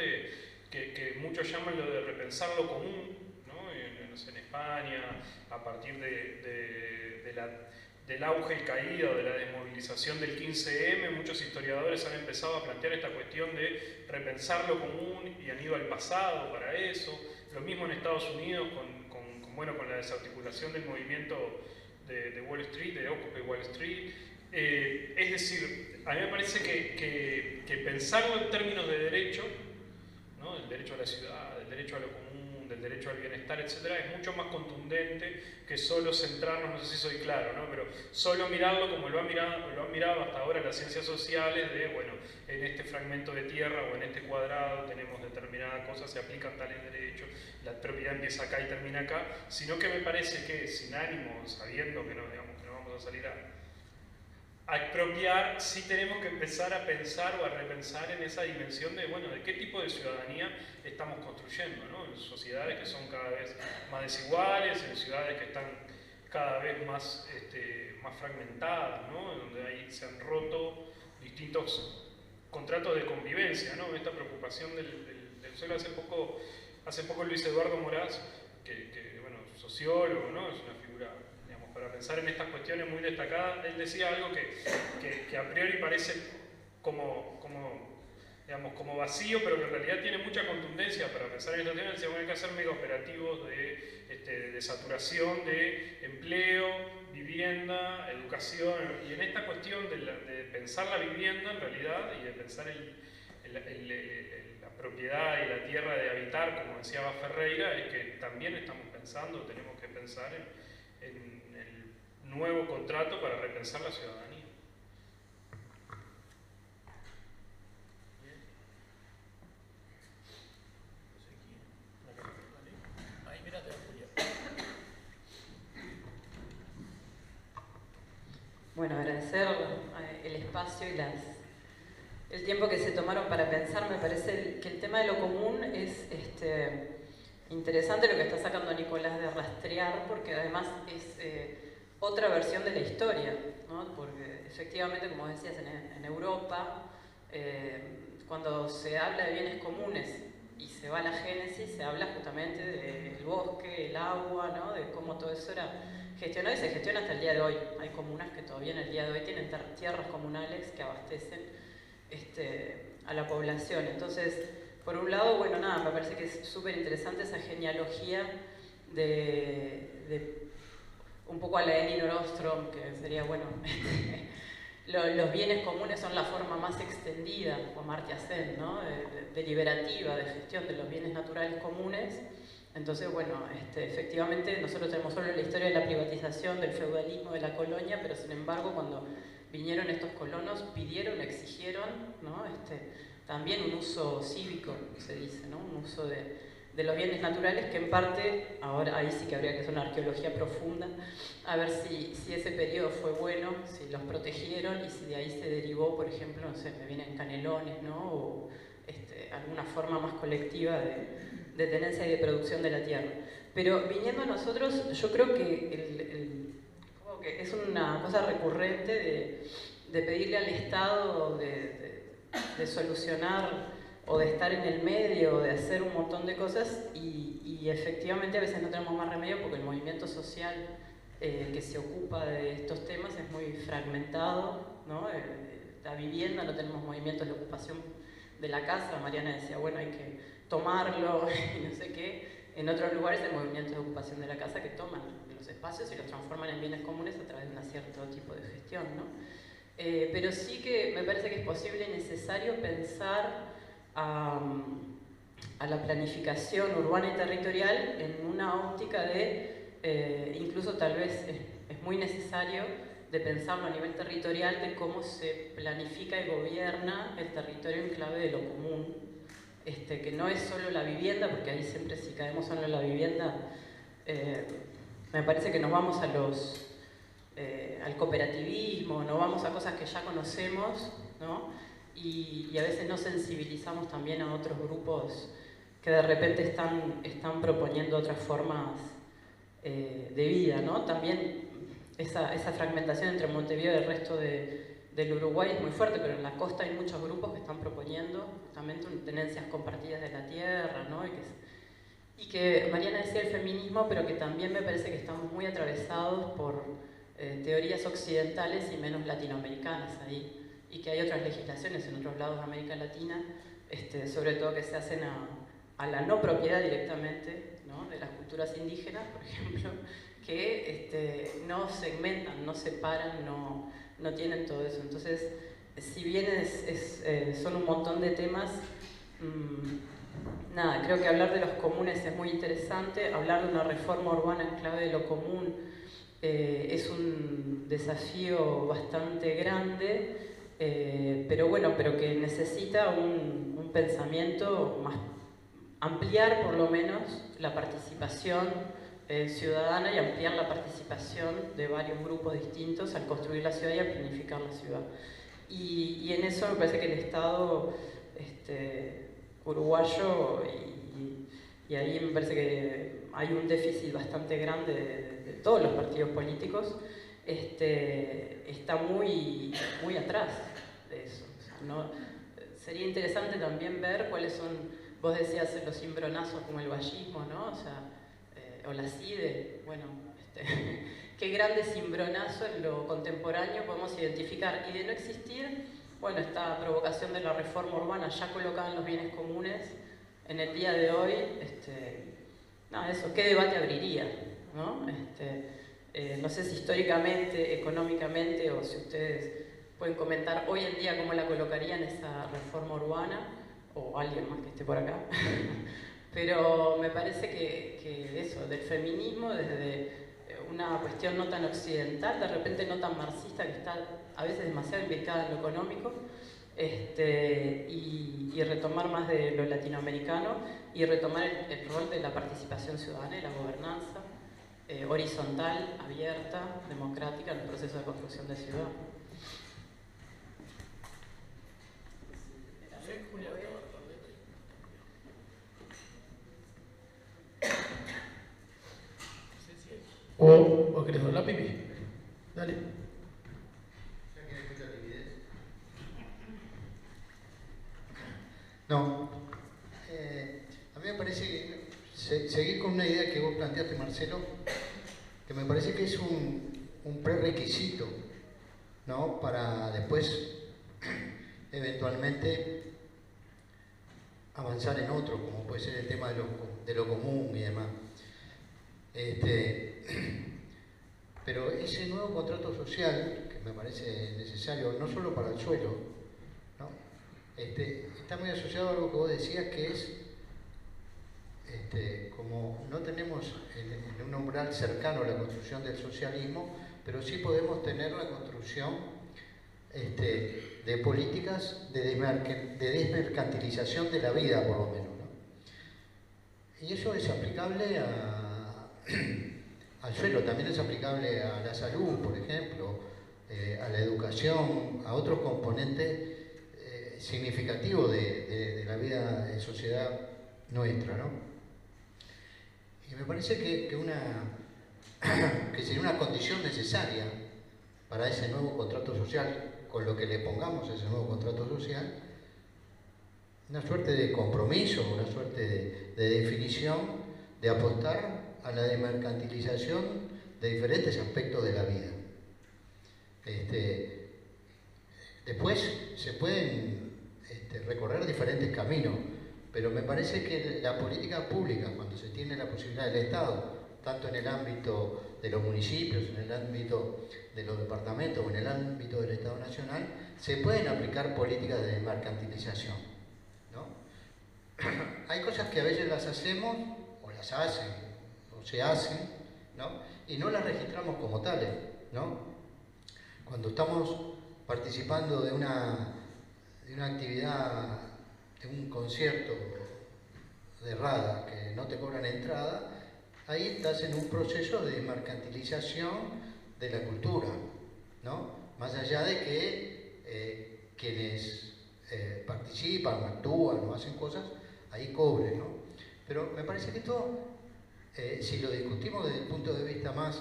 que muchos llaman lo de repensar lo común, ¿no? En España, a partir de del auge y caída o de la desmovilización del 15M, muchos historiadores han empezado a plantear esta cuestión de repensar lo común y han ido al pasado para eso. Lo mismo en Estados Unidos con la desarticulación del movimiento de Wall Street, de Occupy Wall Street. Es decir, a mí me parece que pensarlo en términos de derecho, ¿no? El derecho a la ciudad, el derecho a lo común, del derecho al bienestar, etcétera, es mucho más contundente que solo centrarnos, no sé si soy claro, ¿no? Pero solo mirarlo como lo han mirado hasta ahora las ciencias sociales, de, bueno, en este fragmento de tierra o en este cuadrado tenemos determinadas cosas, se aplican tales derechos, la propiedad empieza acá y termina acá, sino que me parece que sin ánimo, sabiendo que no, digamos, que no vamos a salir a expropiar, sí tenemos que empezar a pensar o a repensar en esa dimensión de, bueno, de qué tipo de ciudadanía estamos construyendo, ¿no? En sociedades que son cada vez más desiguales, en ciudades que están cada vez más, más fragmentadas, ¿no? Donde ahí se han roto distintos contratos de convivencia, ¿no? Esta preocupación del suelo. Hace poco Luis Eduardo Moraz, que bueno, sociólogo, ¿no? Es una figura, digamos, para pensar en estas cuestiones muy destacada. Él decía algo que a priori parece como vacío, pero que en realidad tiene mucha contundencia para pensar en estas cuestiones. Decía, bueno, hay que hacer mega operativos de saturación de empleo, vivienda, educación, y en esta cuestión de pensar la vivienda en realidad y de pensar la propiedad y la tierra de habitar, como decía Ferreira, es que también tenemos que pensar en el nuevo contrato para repensar la ciudadanía. Ahí, mirate, Julia. Bueno, agradecer el espacio y el tiempo que se tomaron para pensar. Me parece que el tema de lo común es interesante lo que está sacando Nicolás de rastrear, porque además es otra versión de la historia, ¿no? Porque efectivamente, como decías, en Europa, cuando se habla de bienes comunes y se va a la génesis, se habla justamente del bosque, el agua, ¿no? De cómo todo eso era gestionado y se gestiona hasta el día de hoy. Hay comunas que todavía en el día de hoy tienen tierras comunales que abastecen a la población. Entonces, por un lado, bueno, nada, me parece que es súper interesante esa genealogía de un poco a la Elinor Ostrom, que sería, bueno, los bienes comunes son la forma más extendida, o Amartya Sen, ¿no? Deliberativa de gestión de los bienes naturales comunes. Entonces, bueno, efectivamente nosotros tenemos solo la historia de la privatización, del feudalismo, de la colonia, pero sin embargo cuando vinieron estos colonos pidieron, exigieron, ¿no? También un uso cívico, se dice, ¿no? Un uso de los bienes naturales que en parte, ahora ahí sí que habría que hacer una arqueología profunda, a ver si ese periodo fue bueno, si los protegieron y si de ahí se derivó, por ejemplo, no sé, me vienen Canelones, ¿no? O alguna forma más colectiva de tenencia y de producción de la tierra. Pero viniendo a nosotros, yo creo que como que es una cosa recurrente de pedirle al Estado de solucionar o de estar en el medio, de hacer un montón de cosas y efectivamente a veces no tenemos más remedio porque el movimiento social que se ocupa de estos temas es muy fragmentado, ¿no? La vivienda, no tenemos movimientos de ocupación de la casa. Mariana decía, bueno, hay que tomarlo y no sé qué. En otros lugares hay movimientos de ocupación de la casa que toman los espacios y los transforman en bienes comunes a través de un cierto tipo de gestión, ¿no? Pero sí que me parece que es posible y necesario pensar a la planificación urbana y territorial en una óptica incluso tal vez es muy necesario de pensarlo a nivel territorial, de cómo se planifica y gobierna el territorio en clave de lo común, que no es solo la vivienda, porque ahí siempre si caemos solo en la vivienda, me parece que nos vamos al cooperativismo, nos vamos a cosas que ya conocemos, ¿no? Y a veces no sensibilizamos también a otros grupos que de repente están proponiendo otras formas de vida, ¿no? También esa fragmentación entre Montevideo y el resto del Uruguay es muy fuerte, pero en la costa hay muchos grupos que están proponiendo justamente tenencias compartidas de la tierra, ¿no? Y que Mariana decía el feminismo, pero que también me parece que estamos muy atravesados por teorías occidentales y menos latinoamericanas ahí, y que hay otras legislaciones en otros lados de América Latina, sobre todo que se hacen a la no propiedad directamente, ¿no?, de las culturas indígenas, por ejemplo, que no segmentan, no separan, no tienen todo eso. Entonces, si bien son un montón de temas, nada, creo que hablar de los comunes es muy interesante, hablar de una reforma urbana en clave de lo común es un desafío bastante grande, pero que necesita un pensamiento más, ampliar por lo menos la participación ciudadana y ampliar la participación de varios grupos distintos al construir la ciudad y a planificar la ciudad. Y en eso me parece que el Estado uruguayo, y ahí me parece que hay un déficit bastante grande de todos los partidos políticos, está muy atrás de eso. O sea, sería interesante también ver cuáles son, vos decías los cimbronazos como el vallismo, ¿no? O sea, o la CIDE, bueno, qué grande cimbronazo en lo contemporáneo podemos identificar. Y de no existir, bueno, esta provocación de la reforma urbana ya colocada en los bienes comunes, en el día de hoy, eso, ¿qué debate abriría? ¿No? No sé si históricamente, económicamente, o si ustedes pueden comentar hoy en día cómo la colocarían esa reforma urbana, o alguien más que esté por acá. Pero me parece que eso, del feminismo, desde una cuestión no tan occidental, de repente no tan marxista, que está a veces demasiado implicada en lo económico, y retomar más de lo latinoamericano, y retomar el rol de la participación ciudadana y la gobernanza horizontal, abierta, democrática en el proceso de construcción de ciudad. ¿O querés hablar, Pipi? Dale. Ya que hay mucha timidez. No. A mí me parece que seguir con una idea que vos planteaste, Marcelo, que me parece que es un prerequisito, ¿no?, para después eventualmente avanzar en otro, como puede ser el tema de lo común y demás. Pero ese nuevo contrato social, que me parece necesario no solo para el suelo, ¿no?, está muy asociado a algo que vos decías, que es como no tenemos en un umbral cercano a la construcción del socialismo, pero sí podemos tener la construcción de políticas de desmercantilización de la vida, por lo menos, ¿no? Y eso es aplicable al suelo, también es aplicable a la salud, por ejemplo, a la educación, a otros componentes significativos de la vida de sociedad nuestra, ¿no? Y me parece que sería una condición necesaria para ese nuevo contrato social, con lo que le pongamos a ese nuevo contrato social, una suerte de compromiso, una suerte de definición, de apostar a la desmercantilización de diferentes aspectos de la vida. Después se pueden recorrer diferentes caminos, pero me parece que la política pública, cuando se tiene la posibilidad del Estado, tanto en el ámbito de los municipios, en el ámbito de los departamentos o en el ámbito del Estado Nacional, se pueden aplicar políticas de desmercantilización, ¿no? Hay cosas que a veces las hacemos, o las hacen, o se hacen, ¿no?, y no las registramos como tales, ¿no? Cuando estamos participando de una actividad, de un concierto de RADA que no te cobran entrada, ahí estás en un proceso de mercantilización de la cultura, ¿no? Más allá de que quienes participan, actúan o hacen cosas, ahí cobren, ¿no? Pero me parece que esto, si lo discutimos desde el punto de vista más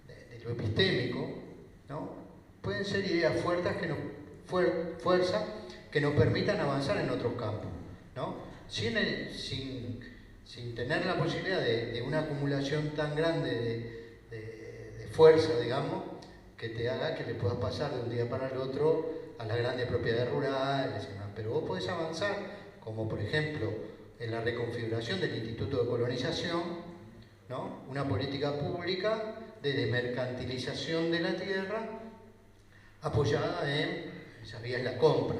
de lo epistémico, ¿no?, pueden ser ideas fuertes que nos permitan avanzar en otros campos, ¿no? Sin tener la posibilidad de una acumulación tan grande de fuerza, digamos, que te haga que le puedas pasar de un día para el otro a las grandes propiedades rurales y demás. Pero vos podés avanzar, como por ejemplo en la reconfiguración del Instituto de Colonización, ¿no? Una política pública de desmercantilización de la tierra apoyada en, sabías, la compra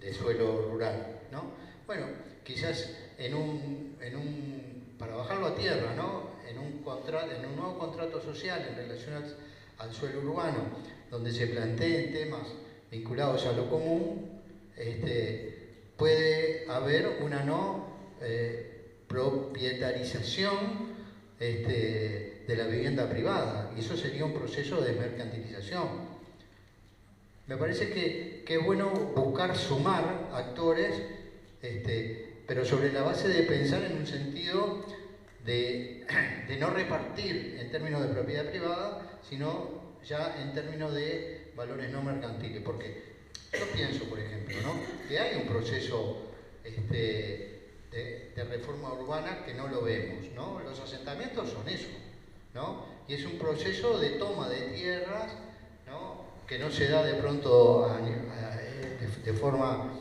de suelo rural, ¿no? Bueno, quizás para bajarlo a tierra, ¿no? En un nuevo contrato social en relación al suelo urbano, donde se planteen temas vinculados a lo común, puede haber una no propietarización de la vivienda privada, y eso sería un proceso de mercantilización. Me parece que es bueno buscar sumar actores, pero sobre la base de pensar en un sentido de no repartir en términos de propiedad privada, sino ya en términos de valores no mercantiles. Porque yo pienso, por ejemplo, ¿no? Que hay un proceso de reforma urbana que no lo vemos, ¿no? Los asentamientos son eso, ¿no? Y es un proceso de toma de tierras, ¿no? Que no se da de pronto de forma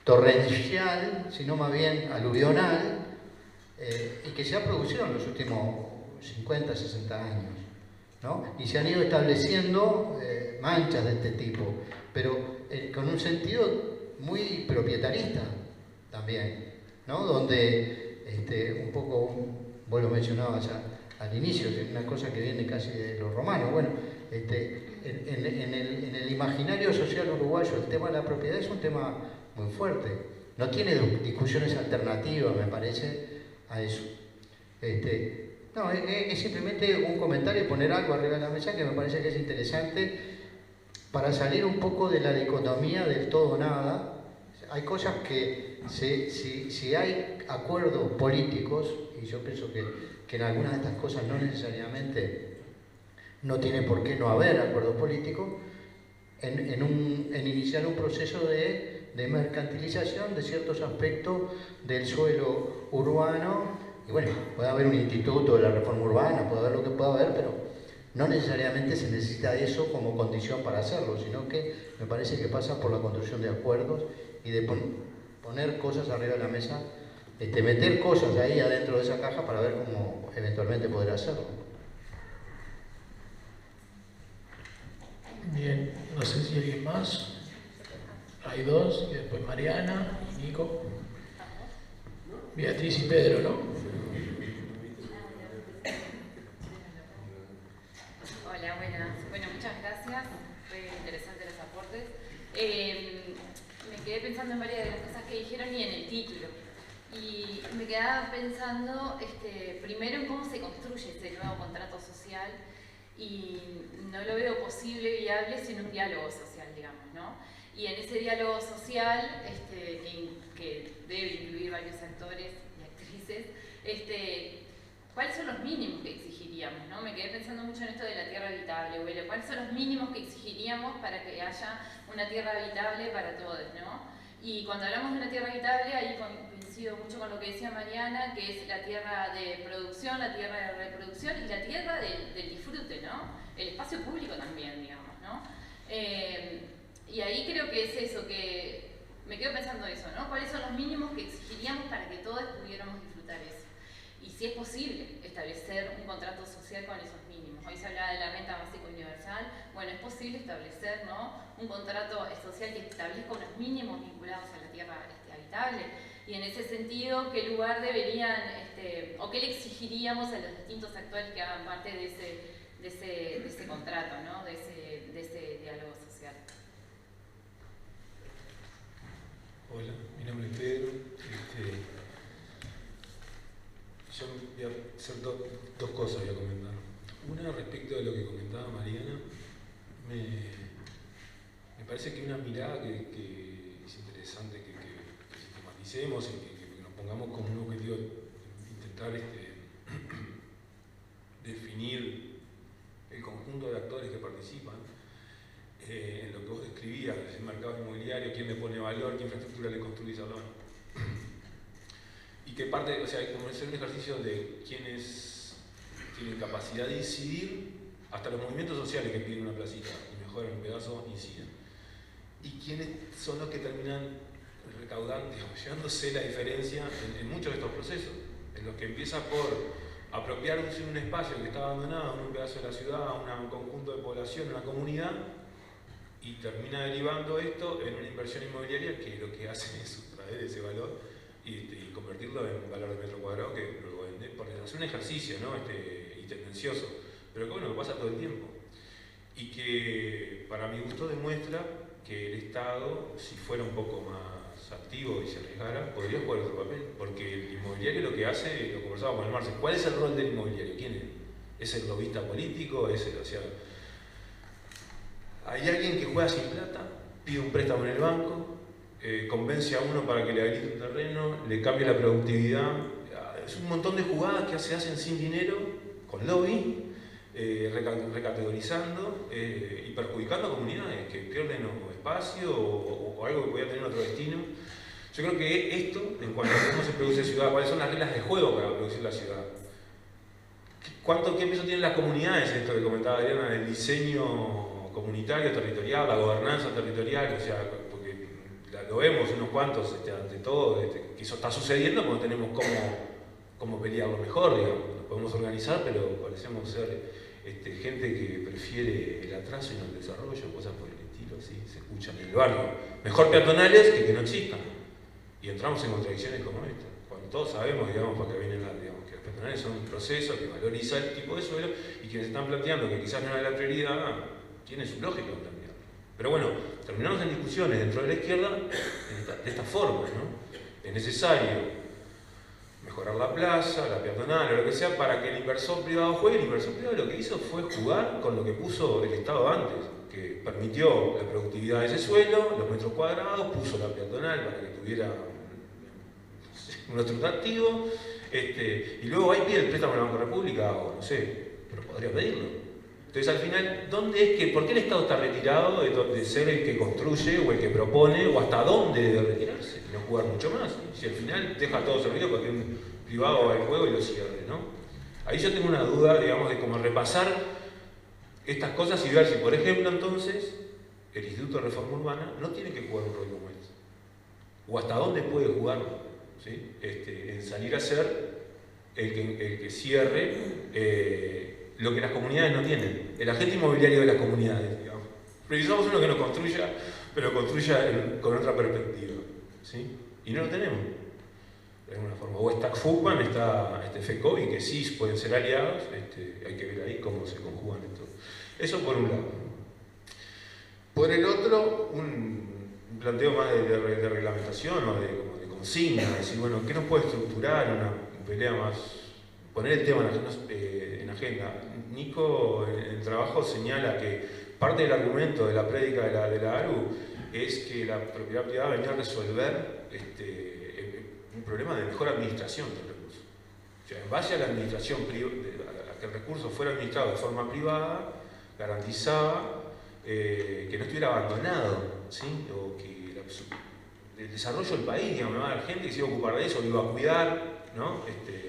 torrencial, sino más bien aluvional, y que se ha producido en los últimos 50, 60 años, ¿no? Y se han ido estableciendo manchas de este tipo, pero con un sentido muy proprietarista también, ¿no? Donde un poco, vos lo mencionabas al inicio, es una cosa que viene casi de los romanos. Bueno, en el imaginario social uruguayo el tema de la propiedad es un tema muy fuerte, no tiene discusiones alternativas, me parece, a eso. No, es simplemente un comentario y poner algo arriba de la mesa que me parece que es interesante para salir un poco de la dicotomía del todo o nada. Hay cosas que, si hay acuerdos políticos, y yo pienso que en algunas de estas cosas no necesariamente no tiene por qué no haber acuerdo político, en iniciar un proceso de mercantilización de ciertos aspectos del suelo urbano. Y bueno, puede haber un instituto de la reforma urbana, puede haber lo que pueda haber, pero no necesariamente se necesita eso como condición para hacerlo, sino que me parece que pasa por la construcción de acuerdos y de poner cosas arriba de la mesa, meter cosas ahí adentro de esa caja para ver cómo eventualmente poder hacerlo. Bien, no sé si hay alguien más. Hay dos, y después Mariana y Nico. Beatriz y Pedro, ¿no? Hola, buenas. Bueno, muchas gracias. Fue interesante los aportes. Me quedé pensando en varias de las cosas que dijeron y en el título. Y me quedaba pensando primero en cómo se construye ese nuevo contrato social, y no lo veo posible, viable, sin un diálogo social, digamos, ¿no? Y en ese diálogo social, que debe incluir varios actores y actrices, ¿cuáles son los mínimos que exigiríamos, ¿no? Me quedé pensando mucho en esto de la tierra habitable, bueno, ¿cuáles son los mínimos que exigiríamos para que haya una tierra habitable para todos, ¿no? Y cuando hablamos de una tierra habitable, ahí coincido mucho con lo que decía Mariana, que es la tierra de producción, la tierra de reproducción y la tierra del disfrute, ¿no? El espacio público también, digamos, ¿no? Y ahí creo que es eso, que me quedo pensando eso, ¿no? ¿Cuáles son los mínimos que exigiríamos para que todos pudiéramos disfrutar eso? Y si es posible establecer un contrato social con esos mínimos. Hoy se hablaba de la renta básica universal. Bueno, es posible establecer, ¿no?, un contrato social que establezca unos mínimos vinculados a la tierra habitable. Y en ese sentido, ¿qué lugar deberían, o qué le exigiríamos a los distintos actores que hagan parte de ese contrato, ¿no?, de ese diálogo social? Hola, mi nombre es Pedro. Yo voy a hacer dos cosas, voy a comentar. Una, respecto de lo que comentaba Mariana, me parece que una mirada que es interesante que sistematicemos y que nos pongamos como un objetivo intentar definir el conjunto de actores que participan en lo que vos describías, el mercado inmobiliario, quién le pone valor, qué infraestructura le construye salón. Y que parte, o sea, como hacer un ejercicio de quienes tienen capacidad de incidir Hasta los movimientos sociales que piden una placita y mejoran un pedazo inciden. ¿Y quiénes son los que terminan recaudando, llevándose la diferencia en muchos de estos procesos? En los que empieza por apropiarse un espacio que está abandonado, un pedazo de la ciudad, un conjunto de población, una comunidad, y termina derivando esto en una inversión inmobiliaria que lo que hace es sustraer ese valor y convertirlo en valor de metro cuadrado que luego vende, porque hace un ejercicio, ¿no? Y tendencioso, pero que bueno, que pasa todo el tiempo. Y que para mi gusto demuestra que el Estado, si fuera un poco más activo y se arriesgara, podría jugar otro papel, porque el inmobiliario lo que hace, lo conversaba con el Marce, ¿cuál es el rol del inmobiliario? ¿Quién es? ¿Es el lobista político? ¿Es el, o sea, hay alguien que juega sin plata, pide un préstamo en el banco, convence a uno para que le habilite un terreno, le cambie la productividad? Es un montón de jugadas que se hacen sin dinero, con lobby, recategorizando y perjudicando a comunidades que pierden espacio o algo que podía tener otro destino. Yo creo que esto, en cuanto a cómo se produce ciudad, cuáles son las reglas de juego para producir la ciudad, qué peso tienen las comunidades, esto que comentaba Adriana, del diseño comunitario, territorial, la gobernanza territorial, o sea, porque lo vemos unos cuantos ante todo, que eso está sucediendo cuando tenemos cómo pelearlo mejor, digamos. Nos podemos organizar, pero parecemos ser gente que prefiere el atraso y no el desarrollo, cosas por el estilo, ¿sí? Se escuchan en el barrio. Mejor peatonales que no existan. Y entramos en contradicciones como esta. Cuando todos sabemos, digamos, para que vienen que los peatonales son un proceso que valoriza el tipo de suelo y quienes están planteando que quizás no es la prioridad, tiene su lógica plantearlo. Pero bueno, terminamos en discusiones dentro de la izquierda de esta forma, ¿no? Es necesario mejorar la plaza, la peatonal o lo que sea para que el inversor privado juegue. El inversor privado lo que hizo fue jugar con lo que puso el Estado antes, que permitió la productividad de ese suelo, los metros cuadrados, puso la peatonal para que tuviera un otro atractivo, y luego ahí pide el préstamo de la Banco República, o no sé, pero podría pedirlo. Entonces al final, ¿por qué el Estado está retirado de ser el que construye o el que propone, o hasta dónde debe retirarse y no jugar mucho más? Si al final deja todo servido para que un privado haga el juego y lo cierre, ¿no? Ahí yo tengo una duda, digamos, de cómo repasar estas cosas y ver si, por ejemplo, entonces, el Instituto de Reforma Urbana no tiene que jugar un rol como este. O hasta dónde puede jugar, ¿sí? En salir a ser el que cierre lo que las comunidades no tienen, el agente inmobiliario de las comunidades, digamos. Precisamos uno que nos construya, pero construya con otra perspectiva, ¿sí? Y no lo tenemos, de alguna forma. O está FUCBAN, está FECOBI, que sí pueden ser aliados, hay que ver ahí cómo se conjugan estos. Eso por un lado. Por el otro, un planteo más de reglamentación o de consigna, decir, bueno, ¿qué nos puede estructurar una pelea más? Poner el tema en agenda. Nico en el trabajo señala que parte del argumento de la prédica de la ARU es que la propiedad privada venía a resolver un problema de mejor administración del recurso. O sea, en base a la administración a que el recurso fuera administrado de forma privada, garantizaba que no estuviera abandonado, ¿sí? O que el desarrollo del país, digamos, la gente que se iba a ocupar de eso, lo iba a cuidar, ¿no?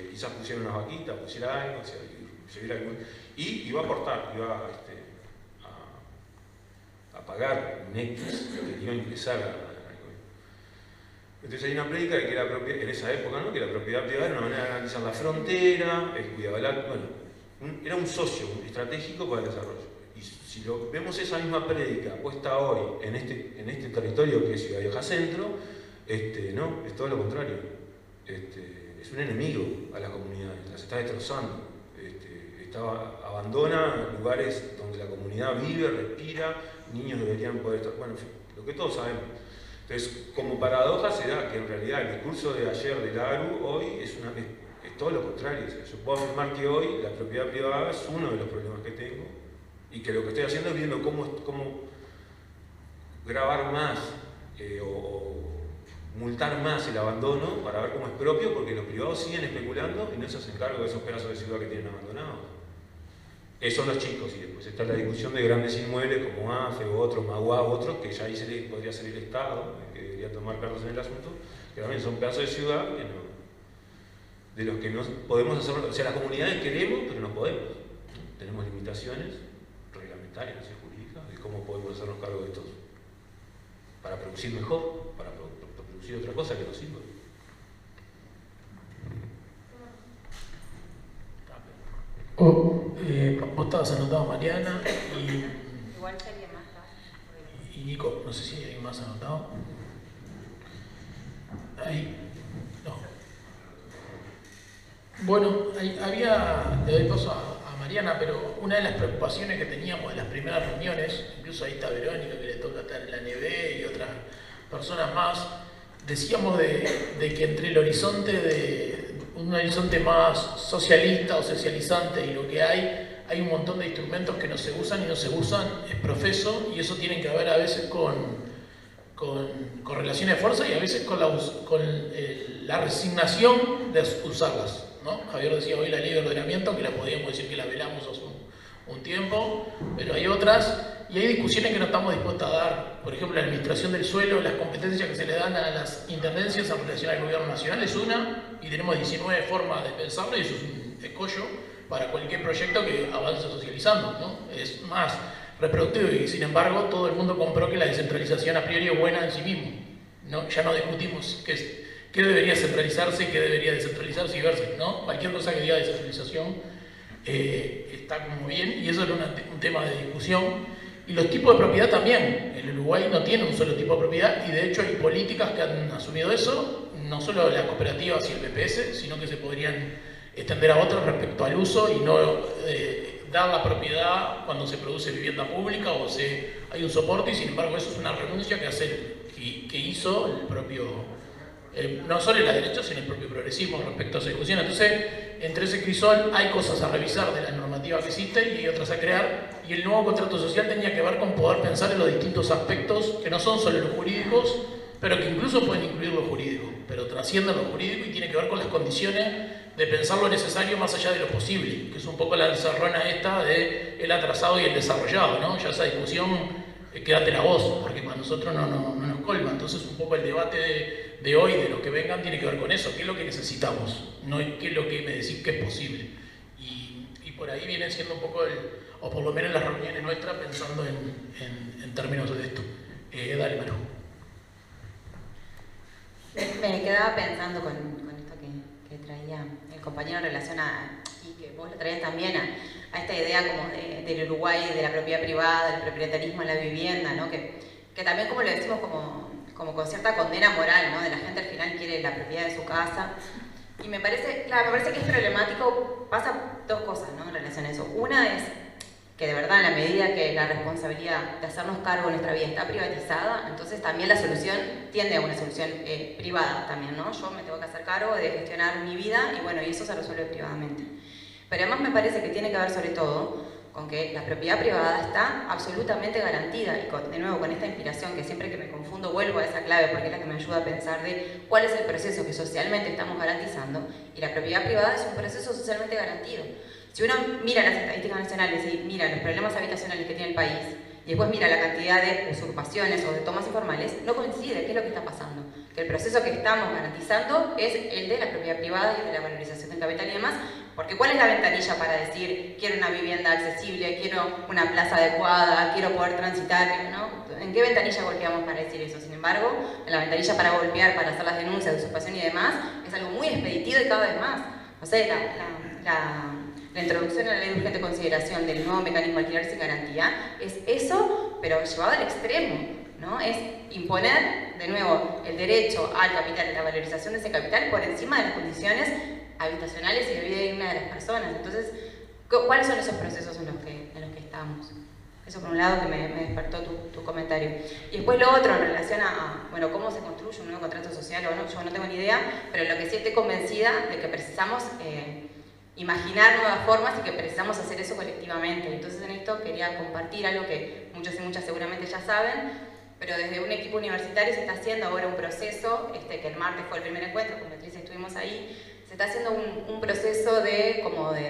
Quizás pusiera unas vaquitas, pusiera algo, y iba a aportar, iba a pagar un X, que iba a ingresar a. Entonces hay una prédica de que en esa época, ¿no? Que la propiedad privada era una manera de garantizar la frontera, cuidaba era un socio estratégico para el desarrollo. Y si vemos esa misma prédica puesta hoy en este territorio que es Ciudad Vieja Centro, no, es todo lo contrario. Es un enemigo a las comunidades, las está destrozando. Abandona lugares donde la comunidad vive, respira, niños deberían poder estar. Bueno, en fin, lo que todos sabemos. Entonces, como paradoja se da que en realidad el discurso de ayer del ARU hoy es todo lo contrario. O sea, yo puedo afirmar que hoy la propiedad privada es uno de los problemas que tengo y que lo que estoy haciendo es viendo cómo grabar más o multar más el abandono para ver cómo es propio, porque los privados siguen especulando y no se hacen cargo de esos pedazos de ciudad que tienen abandonados. Esos son los chicos, y después está la discusión de grandes inmuebles como AFE u otros, Magua u otros, que ya ahí podría ser el Estado, que debería tomar cartas en el asunto, que también son pedazos de ciudad de los que no podemos hacer. O sea, las comunidades queremos, pero no podemos. Tenemos limitaciones. reglamentarias, no sé, jurídicas, de cómo podemos hacernos cargo de estos para producir mejor, para producir otra cosa que nos sirva. Vos estabas anotado, Mariana, Igual sería más fácil. y Nico, no sé si hay alguien más anotado. Ahí, no. Bueno, le doy paso a Mariana, pero una de las preocupaciones que teníamos en las primeras reuniones, incluso ahí está Verónica, que le toca estar en la NB y otras personas más, decíamos de que entre el horizonte un horizonte más socialista o socializante y lo que hay un montón de instrumentos que no se usan y no se usan, es profeso, y eso tiene que ver a veces con relaciones de fuerza y a veces con la resignación de usarlas, ¿no? Javier decía hoy la ley de ordenamiento, que la podíamos decir que la velamos hace un tiempo, pero hay otras, y hay discusiones que no estamos dispuestos a dar. Por ejemplo, la administración del suelo, las competencias que se le dan a las intendencias en relación al gobierno nacional es una, y tenemos 19 formas de pensarlo, y eso es un escollo para cualquier proyecto que avance socializando, ¿no? Es más reproductivo, y sin embargo todo el mundo compró que la descentralización a priori es buena en sí mismo, ¿no? Ya no discutimos qué debería centralizarse y qué debería descentralizarse y verse, ¿no? Cualquier cosa que diga descentralización está como bien, y eso era un tema de discusión. Y los tipos de propiedad también. El Uruguay no tiene un solo tipo de propiedad, y de hecho hay políticas que han asumido eso, no solo las cooperativas y el BPS, sino que se podrían extender a otros respecto al uso y no dar la propiedad cuando se produce vivienda pública o hay un soporte, y sin embargo eso es una renuncia que hizo el propio, no solo la derecha, sino el propio progresismo respecto a esa discusión. Entonces, entre ese crisol hay cosas a revisar de la normativa que existe y hay otras a crear, y el nuevo contrato social tenía que ver con poder pensar en los distintos aspectos que no son solo los jurídicos, pero que incluso pueden incluir lo jurídico, pero trascienden lo jurídico y tiene que ver con las condiciones de pensar lo necesario más allá de lo posible, que es un poco la encerrona esta de el atrasado y el desarrollado, ¿no? Ya esa discusión, quédate la voz, porque para nosotros no nos colma. Entonces un poco el debate de hoy, de los que vengan, tiene que ver con eso, qué es lo que necesitamos, no qué es lo que me decís que es posible. Y por ahí viene siendo un poco o por lo menos en las reuniones nuestras, pensando en términos de esto. Dale, Manu. Me quedaba pensando con esto que traía el compañero en relación y que vos lo traías también, a esta idea como del Uruguay, de la propiedad privada, del propietarismo en la vivienda, ¿no? Que también, como lo decimos, como con cierta condena moral, ¿no? De la gente al final quiere la propiedad de su casa. Y me parece que es problemático, pasa dos cosas, ¿no? En relación a eso. Una es que de verdad, en la medida que la responsabilidad de hacernos cargo de nuestra vida está privatizada, entonces también la solución tiende a una solución privada también, ¿no? Yo me tengo que hacer cargo de gestionar mi vida y bueno, y eso se resuelve privadamente. Pero además me parece que tiene que ver sobre todo con que la propiedad privada está absolutamente garantida, y de nuevo con esta inspiración que siempre que me confundo vuelvo a esa clave porque es la que me ayuda a pensar de cuál es el proceso que socialmente estamos garantizando, y la propiedad privada es un proceso socialmente garantido. Si uno mira las estadísticas nacionales y mira los problemas habitacionales que tiene el país, y después mira la cantidad de usurpaciones o de tomas informales, no coincide. ¿Qué es lo que está pasando? Que el proceso que estamos garantizando es el de la propiedad privada y el de la valorización del capital y demás, porque ¿cuál es la ventanilla para decir quiero una vivienda accesible, quiero una plaza adecuada, quiero poder transitar, ¿no? ¿En qué ventanilla golpeamos para decir eso? Sin embargo, la ventanilla para golpear, para hacer las denuncias de usurpación y demás, es algo muy expeditivo y cada vez más. O sea, la introducción a la ley de urgente consideración del nuevo mecanismo de alquiler sin garantía es eso, pero llevado al extremo, ¿no? Es imponer, de nuevo, el derecho al capital, la valorización de ese capital por encima de las condiciones habitacionales y de vida digna de las personas. Entonces, ¿cuáles son esos procesos en los que estamos? Eso por un lado que me despertó tu comentario. Y después lo otro en relación a bueno, cómo se construye un nuevo contrato social, o no, yo no tengo ni idea, pero lo que sí estoy convencida de que precisamos imaginar nuevas formas y que precisamos hacer eso colectivamente. Entonces en esto quería compartir algo que muchos y muchas seguramente ya saben, pero desde un equipo universitario se está haciendo ahora un proceso, que el martes fue el primer encuentro, con Beatriz estuvimos ahí, se está haciendo un proceso de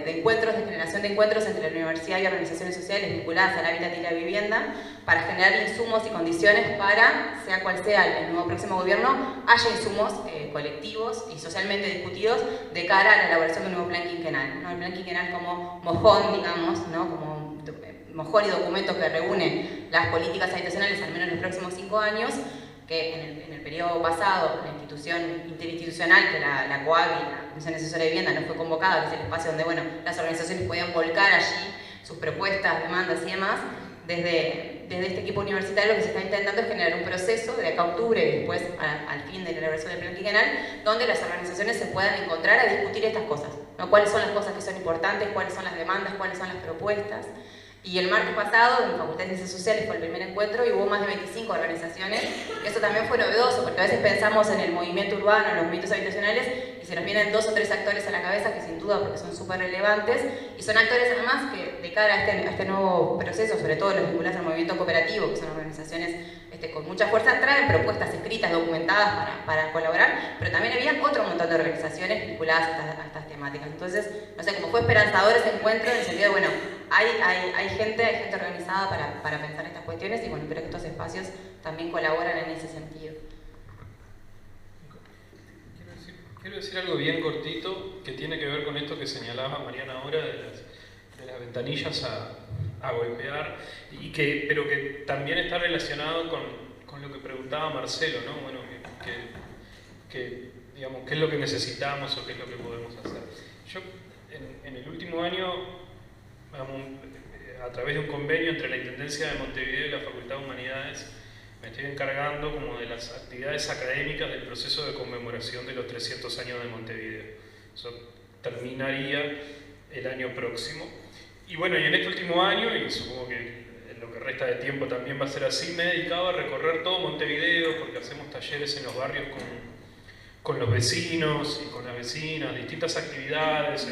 encuentros, de generación de encuentros entre la universidad y organizaciones sociales vinculadas al hábitat y la vivienda, para generar insumos y condiciones para, sea cual sea el nuevo próximo gobierno, haya insumos colectivos y socialmente discutidos de cara a la elaboración de un nuevo plan quinquenal, ¿no? El plan quinquenal como mojón, digamos, ¿no? Como mejor documento que reúne las políticas habitacionales, al menos en los próximos 5 años, que en el periodo pasado, la institución interinstitucional, que la COAVI, la Comisión Asesora de Vivienda, no fue convocada, que es el espacio donde las organizaciones podían volcar allí sus propuestas, demandas y demás. Desde este equipo universitario lo que se está intentando es generar un proceso de acá a octubre y después al fin de la elaboración del plan quinquenal, donde las organizaciones se puedan encontrar a discutir estas cosas, ¿no? Cuáles son las cosas que son importantes, cuáles son las demandas, cuáles son las propuestas. Y el martes pasado, en Facultad de Ciencias Sociales, fue el primer encuentro y hubo más de 25 organizaciones. Eso también fue novedoso, porque a veces pensamos en el movimiento urbano, en los movimientos habitacionales, y se nos vienen 2 o 3 actores a la cabeza, que sin duda, porque son súper relevantes, y son actores además que de cara a este nuevo proceso, sobre todo los vinculados al movimiento cooperativo, que son organizaciones con mucha fuerza, traen propuestas escritas, documentadas para colaborar, pero también había otro montón de organizaciones vinculadas a estas temáticas. Entonces, no sé, como fue esperanzador ese encuentro, en el sentido de, bueno, hay gente organizada para pensar estas cuestiones, y bueno, creo que estos espacios también colaboran en ese sentido. Quiero decir algo bien cortito que tiene que ver con esto que señalaba Mariana ahora de las ventanillas a golpear, pero que también está relacionado con lo que preguntaba Marcelo, ¿no? Bueno, digamos, ¿qué es lo que necesitamos o qué es lo que podemos hacer? Yo, en el último año, a través de un convenio entre la Intendencia de Montevideo y la Facultad de Humanidades, me estoy encargando como de las actividades académicas del proceso de conmemoración de los 300 años de Montevideo. Eso terminaría el año próximo. Y bueno, y en este último año, y supongo que en lo que resta de tiempo también va a ser así, me he dedicado a recorrer todo Montevideo, porque hacemos talleres en los barrios con los vecinos y con las vecinas, distintas actividades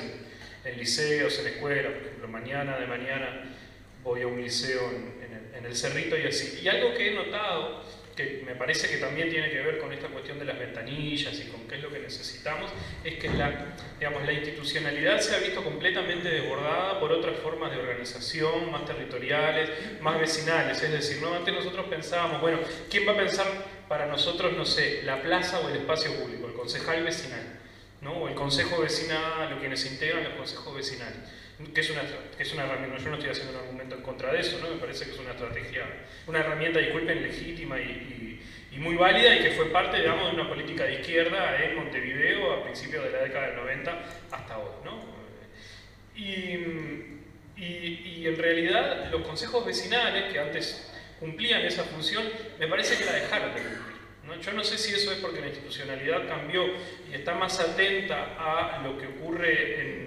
en liceos, en escuelas. Por ejemplo, de mañana voy a un liceo en el Cerrito y así. Y algo que he notado, que me parece que también tiene que ver con esta cuestión de las ventanillas y con qué es lo que necesitamos, es que la institucionalidad se ha visto completamente desbordada por otras formas de organización, más territoriales, más vecinales. Es decir, ¿no? Antes nosotros pensábamos, bueno, ¿quién va a pensar para nosotros, no sé, la plaza o el espacio público? El concejal vecinal, ¿no? O el consejo vecinal, o quienes integran los consejos vecinales. Que es una herramienta, yo no estoy haciendo un argumento en contra de eso, ¿no? Me parece que es una estrategia, una herramienta, disculpen, legítima y muy válida, y que fue parte, digamos, de una política de izquierda en Montevideo a principios de la década del 90 hasta hoy, ¿no? Y en realidad los consejos vecinales, que antes cumplían esa función, me parece que la dejaron de cumplir, ¿no? Yo no sé si eso es porque la institucionalidad cambió y está más atenta a lo que ocurre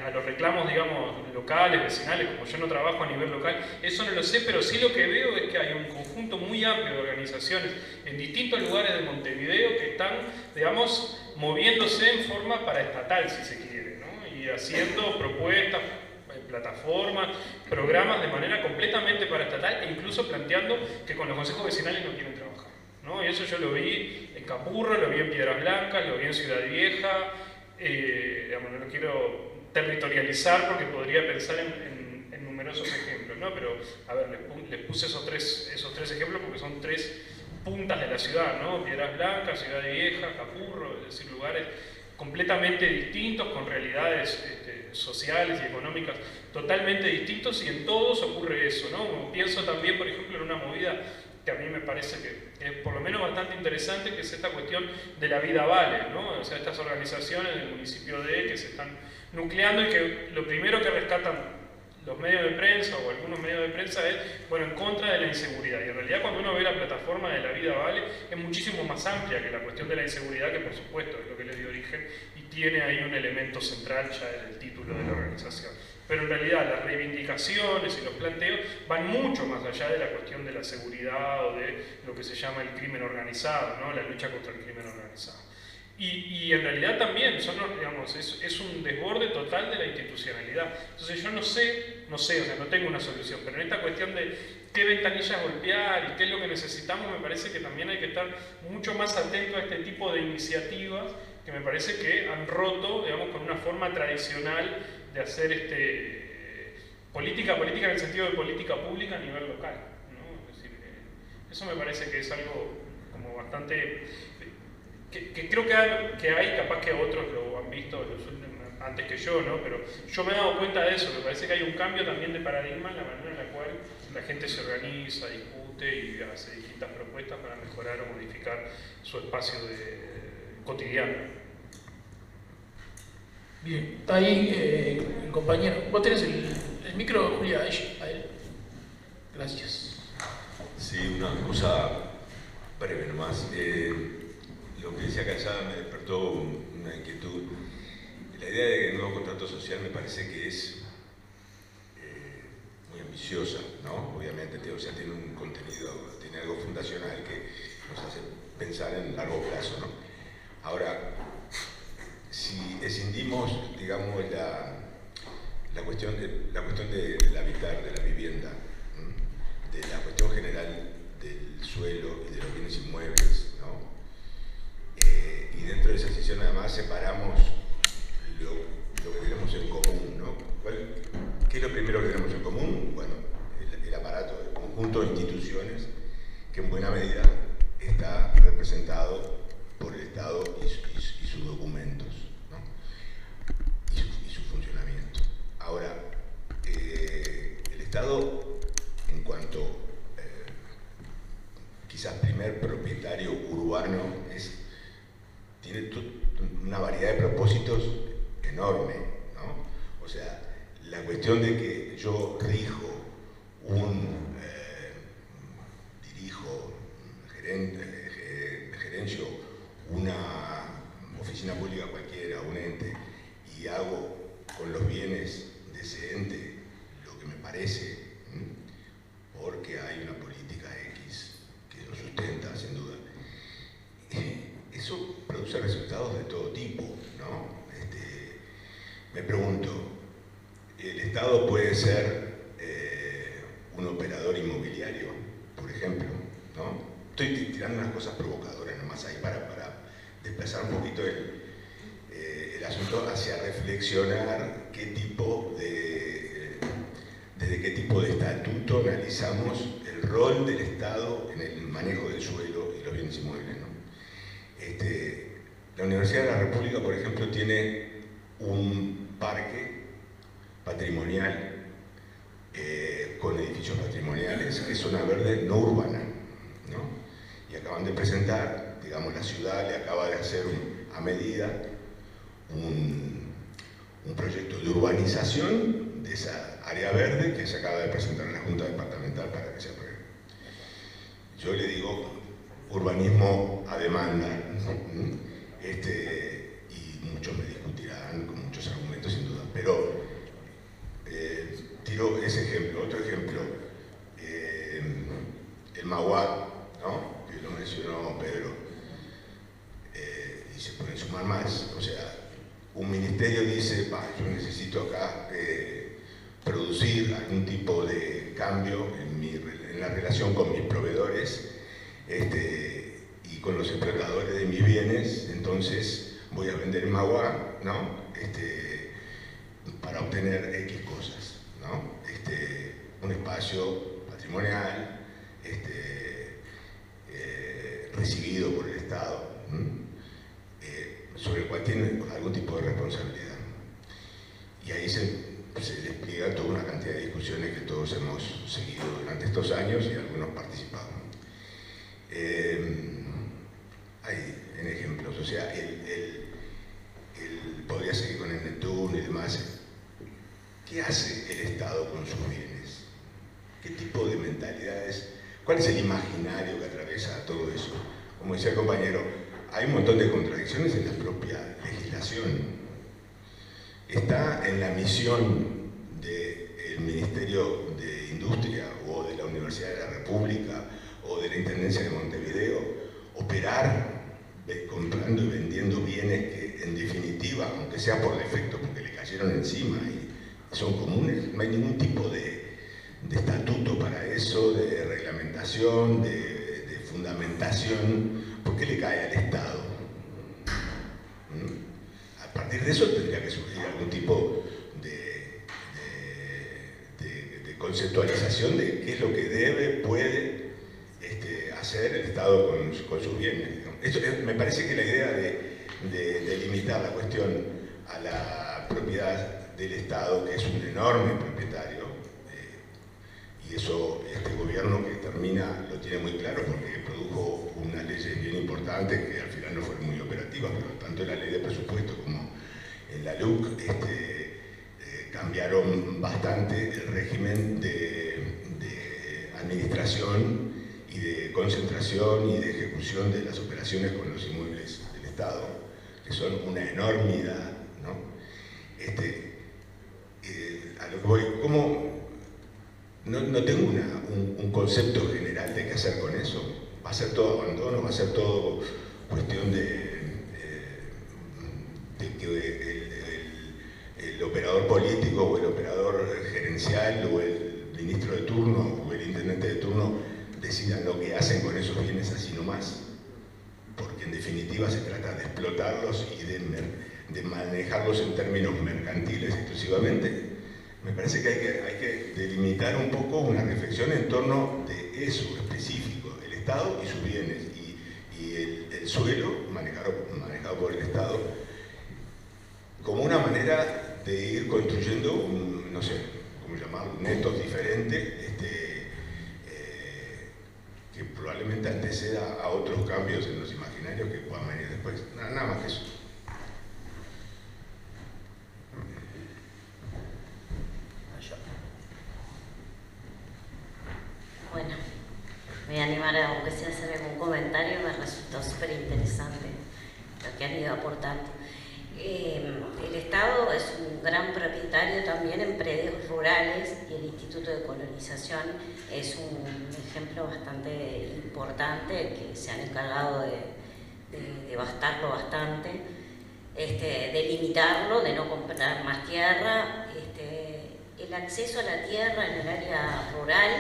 a los reclamos, digamos, locales, vecinales. Como yo no trabajo a nivel local, eso no lo sé, pero sí lo que veo es que hay un conjunto muy amplio de organizaciones en distintos lugares de Montevideo que están, digamos, moviéndose en forma paraestatal, si se quiere, ¿no? Y haciendo propuestas, plataformas, programas de manera completamente paraestatal, e incluso planteando que con los consejos vecinales no quieren trabajar, ¿no? Y eso yo lo vi en Capurro, lo vi en Piedras Blancas, lo vi en Ciudad Vieja. Digamos, no lo quiero territorializar porque podría pensar en numerosos ejemplos, ¿no? Pero, a ver, les puse esos tres ejemplos porque son 3 puntas de la ciudad, ¿no? Piedras Blancas, Ciudad Vieja, Capurro, es decir, lugares completamente distintos, con realidades sociales y económicas totalmente distintos, y en todos ocurre eso, ¿no? Pienso también, por ejemplo, en una movida que a mí me parece que es por lo menos bastante interesante, que es esta cuestión de la vida vale, ¿no? O sea, estas organizaciones del municipio que se están nucleando, y que lo primero que rescatan los medios de prensa o algunos medios de prensa es, bueno, en contra de la inseguridad. Y en realidad cuando uno ve la plataforma de la vida vale, es muchísimo más amplia que la cuestión de la inseguridad, que por supuesto es lo que le dio origen y tiene ahí un elemento central ya en el título de la organización. Pero en realidad las reivindicaciones y los planteos van mucho más allá de la cuestión de la seguridad o de lo que se llama el crimen organizado, ¿no? La lucha contra el crimen organizado. Y en realidad también digamos, es un desborde total de la institucionalidad. Entonces yo no sé, o sea, no tengo una solución, pero en esta cuestión de qué ventanillas golpear y qué es lo que necesitamos, me parece que también hay que estar mucho más atento a este tipo de iniciativas que me parece que han roto, digamos, con una forma tradicional de hacer política en el sentido de política pública a nivel local, ¿no? Es decir, eso me parece que es algo como bastante... que creo que hay, capaz que otros lo han visto antes que yo, ¿no? Pero yo me he dado cuenta de eso, me parece que hay un cambio también de paradigma en la manera en la cual la gente se organiza, discute y hace distintas propuestas para mejorar o modificar su espacio cotidiano. Bien, está ahí el compañero. Vos tenés el micro, Julia, a él. Gracias. Sí, una cosa breve nomás. Lo que decía Calzada me despertó una inquietud. La idea del nuevo contrato social me parece que es muy ambiciosa, ¿no? Obviamente, o sea, tiene un contenido, tiene algo fundacional que nos hace pensar en largo plazo, ¿no? Ahora, si escindimos, digamos, la cuestión del habitar, de la vivienda, de la cuestión general del suelo y de los bienes inmuebles, ¿no? Y dentro de esa decisión además separamos lo que tenemos en común, ¿no? ¿Qué es lo primero que tenemos en común? Bueno, el aparato, el conjunto de instituciones que en buena medida está representado por el Estado y sus documentos, ¿no? Y su funcionamiento. Ahora, el Estado, en cuanto quizás primer propietario urbano, tiene una variedad de propósitos enorme, ¿no? O sea, la cuestión de que yo gerencio una oficina pública cualquiera, un ente, y hago con los bienes de ese ente lo que me parece, porque hay una política X que lo sustenta, sin duda. Eso produce resultados de todo tipo, ¿no? Me pregunto, ¿el Estado puede ser un operador inmobiliario, por ejemplo, ¿no? Estoy tirando unas cosas provocadoras nomás ahí para desplazar un poquito el asunto hacia reflexionar desde qué tipo de estatuto analizamos el rol del Estado en el manejo del suelo y los bienes inmuebles, ¿no? La Universidad de la República, por ejemplo, tiene un parque patrimonial con edificios patrimoniales, que es zona verde no urbana, ¿no? Y acaban de presentar, digamos, la ciudad le acaba de hacer a medida un proyecto de urbanización de esa área verde que se acaba de presentar en la Junta Departamental para que se apruebe. Yo le digo urbanismo a demanda, ¿no? Y muchos me discutirán con muchos argumentos sin duda, pero tiro ese ejemplo. Otro ejemplo, el Maguad, ¿no? Que lo mencionó Pedro, y se pueden sumar más. O sea, un ministerio dice, yo necesito acá producir algún tipo de cambio en la relación con mis proveedores y con los explotadores de mis bienes, entonces voy a vender en Maguá, ¿no? Para obtener X cosas, ¿no? Un espacio patrimonial recibido por el Estado, sobre el cual tiene algún tipo de responsabilidad. Y ahí se despliega toda una cantidad de discusiones que todos hemos seguido durante estos años y algunos participado. Hay en ejemplos, o sea, podría seguir con el Neptun y demás. ¿Qué hace el Estado con sus bienes? ¿Qué tipo de mentalidades? ¿Cuál es el imaginario que atraviesa todo eso? Como decía el compañero, hay un montón de contradicciones en la propia legislación. Está en la misión del Ministerio de Industria o de la Universidad de la República o de la Intendencia de Montevideo operar comprando y vendiendo bienes que en definitiva, aunque sea por defecto porque le cayeron encima y son comunes, no hay ningún tipo de estatuto para eso, de reglamentación, de fundamentación. ¿Por qué le cae al Estado? A partir de eso tendría que surgir algún tipo de conceptualización de qué es lo que debe, puede hacer el Estado con sus bienes. Esto, me parece que la idea de limitar la cuestión a la propiedad del Estado, que es un enorme propietario, y eso este gobierno que termina lo tiene muy claro porque produjo unas leyes bien importantes que al final no fueron muy operativas, pero tanto en la ley de presupuesto como en la LUC cambiaron bastante el régimen de administración y de concentración y de ejecución de las operaciones con los inmuebles del Estado, que son una enormidad, ¿no? A lo que voy, ¿cómo? No tengo un concepto general de qué hacer con eso. ¿Va a ser todo abandono? ¿Va a ser todo cuestión de que el operador político o el operador gerencial o el ministro de turno o el intendente de turno decidan lo que hacen con esos bienes así nomás? Porque en definitiva se trata de explotarlos y de manejarlos en términos mercantiles exclusivamente. Me parece que hay que delimitar un poco una reflexión en torno de eso específico, el Estado y sus bienes, y el suelo manejado por el Estado, como una manera de ir construyendo, no sé cómo llamarlo, netos diferentes, que probablemente anteceda a otros cambios en los imaginarios que puedan venir después. Nada más que eso. Bueno, me voy a animar a, aunque sea, hacer algún comentario. Me resultó súper interesante lo que han ido aportando. El Estado es un gran propietario también en predios rurales y el Instituto de Colonización es un ejemplo bastante importante que se han encargado de devastarlo bastante, de limitarlo, de no comprar más tierra. El acceso a la tierra en el área rural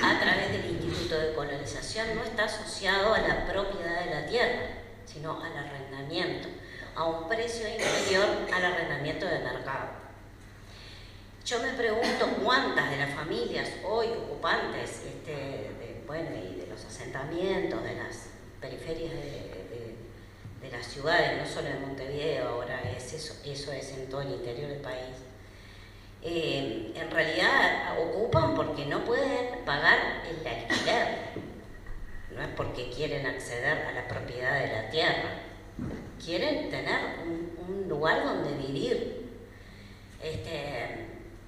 a través del Instituto de Colonización no está asociado a la propiedad de la tierra, sino al arrendamiento, a un precio inferior al arrendamiento de mercado. Yo me pregunto cuántas de las familias hoy ocupantes y de los asentamientos, de las periferias de las ciudades, no solo de Montevideo, ahora eso es en todo el interior del país, en realidad ocupan porque no pueden pagar el alquiler, no es porque quieren acceder a la propiedad de la tierra, quieren tener un lugar donde vivir.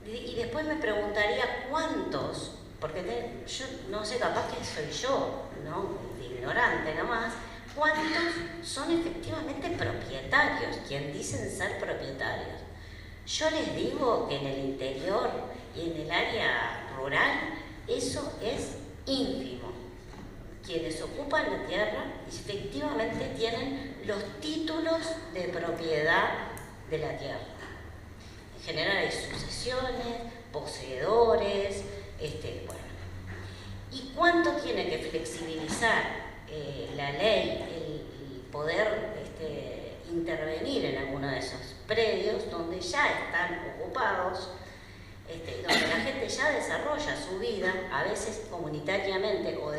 Y después me preguntaría cuántos, porque yo no sé, capaz que soy yo, ¿no? Ignorante nomás, cuántos son efectivamente propietarios, quien dicen ser propietarios. Yo les digo que en el interior y en el área rural eso es ínfimo. Quienes ocupan la tierra efectivamente tienen los títulos de propiedad de la tierra. En general hay sucesiones, poseedores, bueno. ¿Y cuánto tiene que flexibilizar la ley, el poder intervenir en alguno de esos predios donde ya están ocupados, donde la gente ya desarrolla su vida, a veces comunitariamente o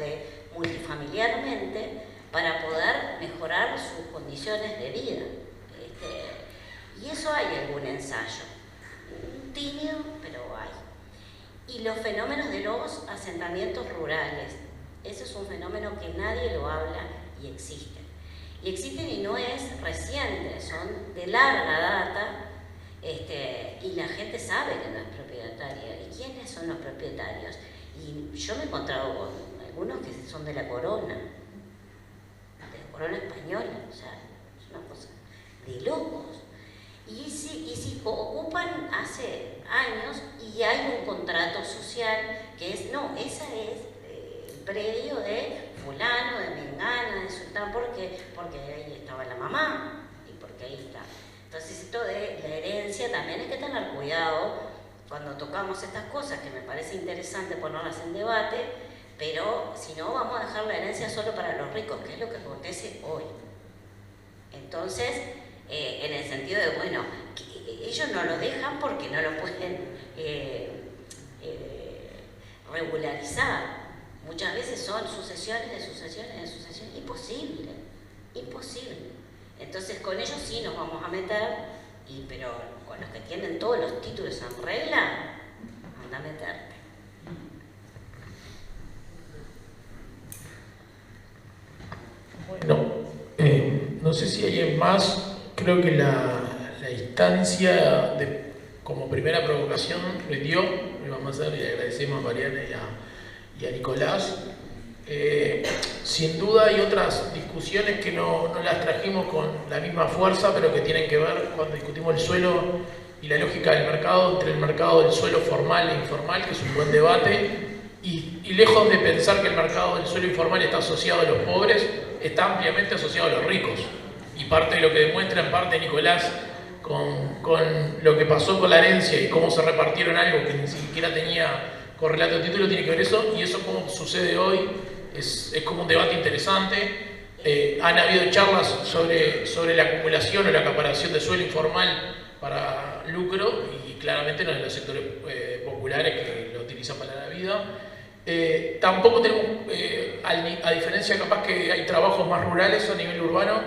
multifamiliarmente, para poder mejorar sus condiciones de vida? Y eso hay algún ensayo, tímido, pero hay. Y los fenómenos de los asentamientos rurales, ese es un fenómeno que nadie lo habla y existe. Y existen y no es reciente, son de larga data, y la gente sabe que no es propietaria. ¿Y quiénes son los propietarios? Y yo me he encontrado con algunos que son de la corona española, o sea, es una cosa de locos. Y si ocupan hace años y hay un contrato social que es, no, esa es el predio de fulano, de mengana, de sultán, porque ahí estaba la mamá y porque ahí está. Entonces esto de la herencia también hay que tener cuidado cuando tocamos estas cosas, que me parece interesante ponerlas en debate, pero si no vamos a dejar la herencia solo para los ricos, que es lo que acontece hoy. Entonces, en el sentido de, bueno, ellos no lo dejan porque no lo pueden regularizar. Muchas veces son sucesiones de sucesiones de sucesiones. Imposible. Entonces con ellos sí nos vamos a meter pero con los que tienen todos los títulos en regla, anda a meterte. Bueno, no sé si hay más, creo que la instancia como primera provocación rindió, le vamos a hacer y le agradecemos a Mariana y a Nicolás. Sin duda hay otras discusiones que no las trajimos con la misma fuerza, pero que tienen que ver cuando discutimos el suelo y la lógica del mercado, entre el mercado del suelo formal e informal, que es un buen debate, y lejos de pensar que el mercado del suelo informal está asociado a los pobres, está ampliamente asociado a los ricos. Y parte de lo que demuestra en parte Nicolás con lo que pasó con la herencia y cómo se repartieron algo que ni siquiera tenía correlato de título, tiene que ver eso, y eso como sucede hoy es como un debate interesante. Han habido charlas sobre la acumulación o la acaparación de suelo informal para lucro, y claramente no en los sectores populares que lo utilizan para la vida. Tampoco tenemos, a diferencia capaz que hay trabajos más rurales a nivel urbano,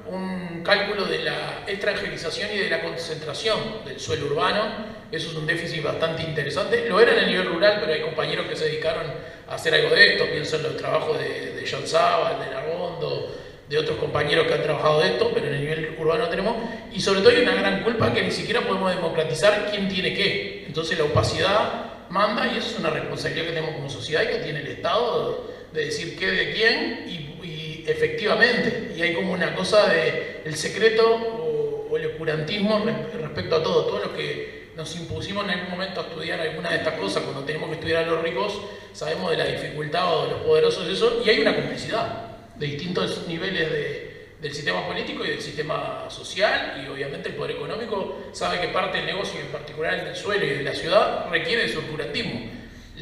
un cálculo de la extranjerización y de la concentración del suelo urbano. Eso es un déficit bastante interesante. Lo era en el nivel rural, pero hay compañeros que se dedicaron a hacer algo de esto. Pienso en los trabajos de John Zabal, de Narbondo, de otros compañeros que han trabajado de esto, pero en el nivel urbano no tenemos. Y sobre todo hay una gran culpa que ni siquiera podemos democratizar quién tiene qué. Entonces la opacidad manda, y eso es una responsabilidad que tenemos como sociedad y que tiene el Estado de decir qué de quién, y efectivamente, y hay como una cosa de el secreto o el oscurantismo respecto a todo lo que nos impusimos en algún momento a estudiar alguna de estas cosas. Cuando tenemos que estudiar a los ricos, sabemos de la dificultad o de los poderosos de eso, y hay una complicidad de distintos niveles del sistema político y del sistema social, y obviamente el poder económico sabe que parte del negocio, en particular el del suelo y de la ciudad, requiere de su oscurantismo.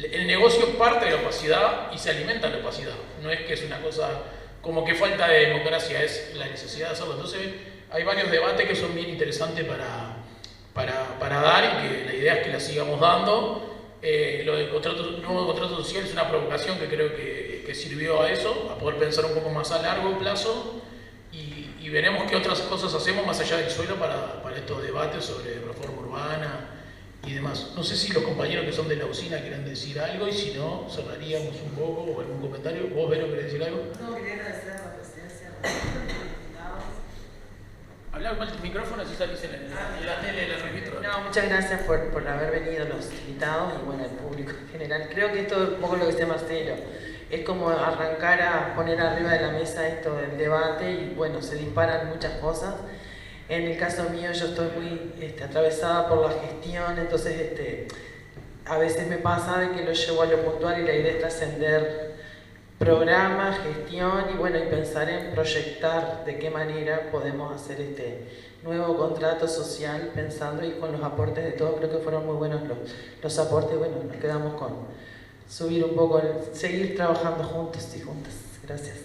El negocio parte de la opacidad y se alimenta de la opacidad. No es que es una cosa como que falta de democracia, es la necesidad de hacerlo. Entonces hay varios debates que son bien interesantes para dar, y que la idea es que la sigamos dando. Lo del nuevo contrato social es una provocación que creo que sirvió a eso, a poder pensar un poco más a largo plazo, y veremos qué otras cosas hacemos más allá del suelo para estos debates sobre reforma urbana y demás. No sé si los compañeros que son de la usina quieren decir algo, y si no, cerraríamos un poco, o algún comentario. ¿Vos, Vero, querés decir algo? No, quería agradecer a la presidencia, a los invitados. Habla con el micrófono, así salís en la tele, en el registro. No, muchas gracias por haber venido los invitados y bueno, el público en general. Creo que esto es un poco lo que decía Marcelo. Es como arrancar a poner arriba de la mesa esto del debate, y bueno, se disparan muchas cosas. En el caso mío, yo estoy muy atravesada por la gestión, entonces a veces me pasa de que lo llevo a lo puntual, y la idea es trascender programas, gestión, y bueno, y pensar en proyectar de qué manera podemos hacer este nuevo contrato social, pensando y con los aportes de todos. Creo que fueron muy buenos los aportes. Bueno, nos quedamos con subir un poco, seguir trabajando juntos y juntas. Gracias.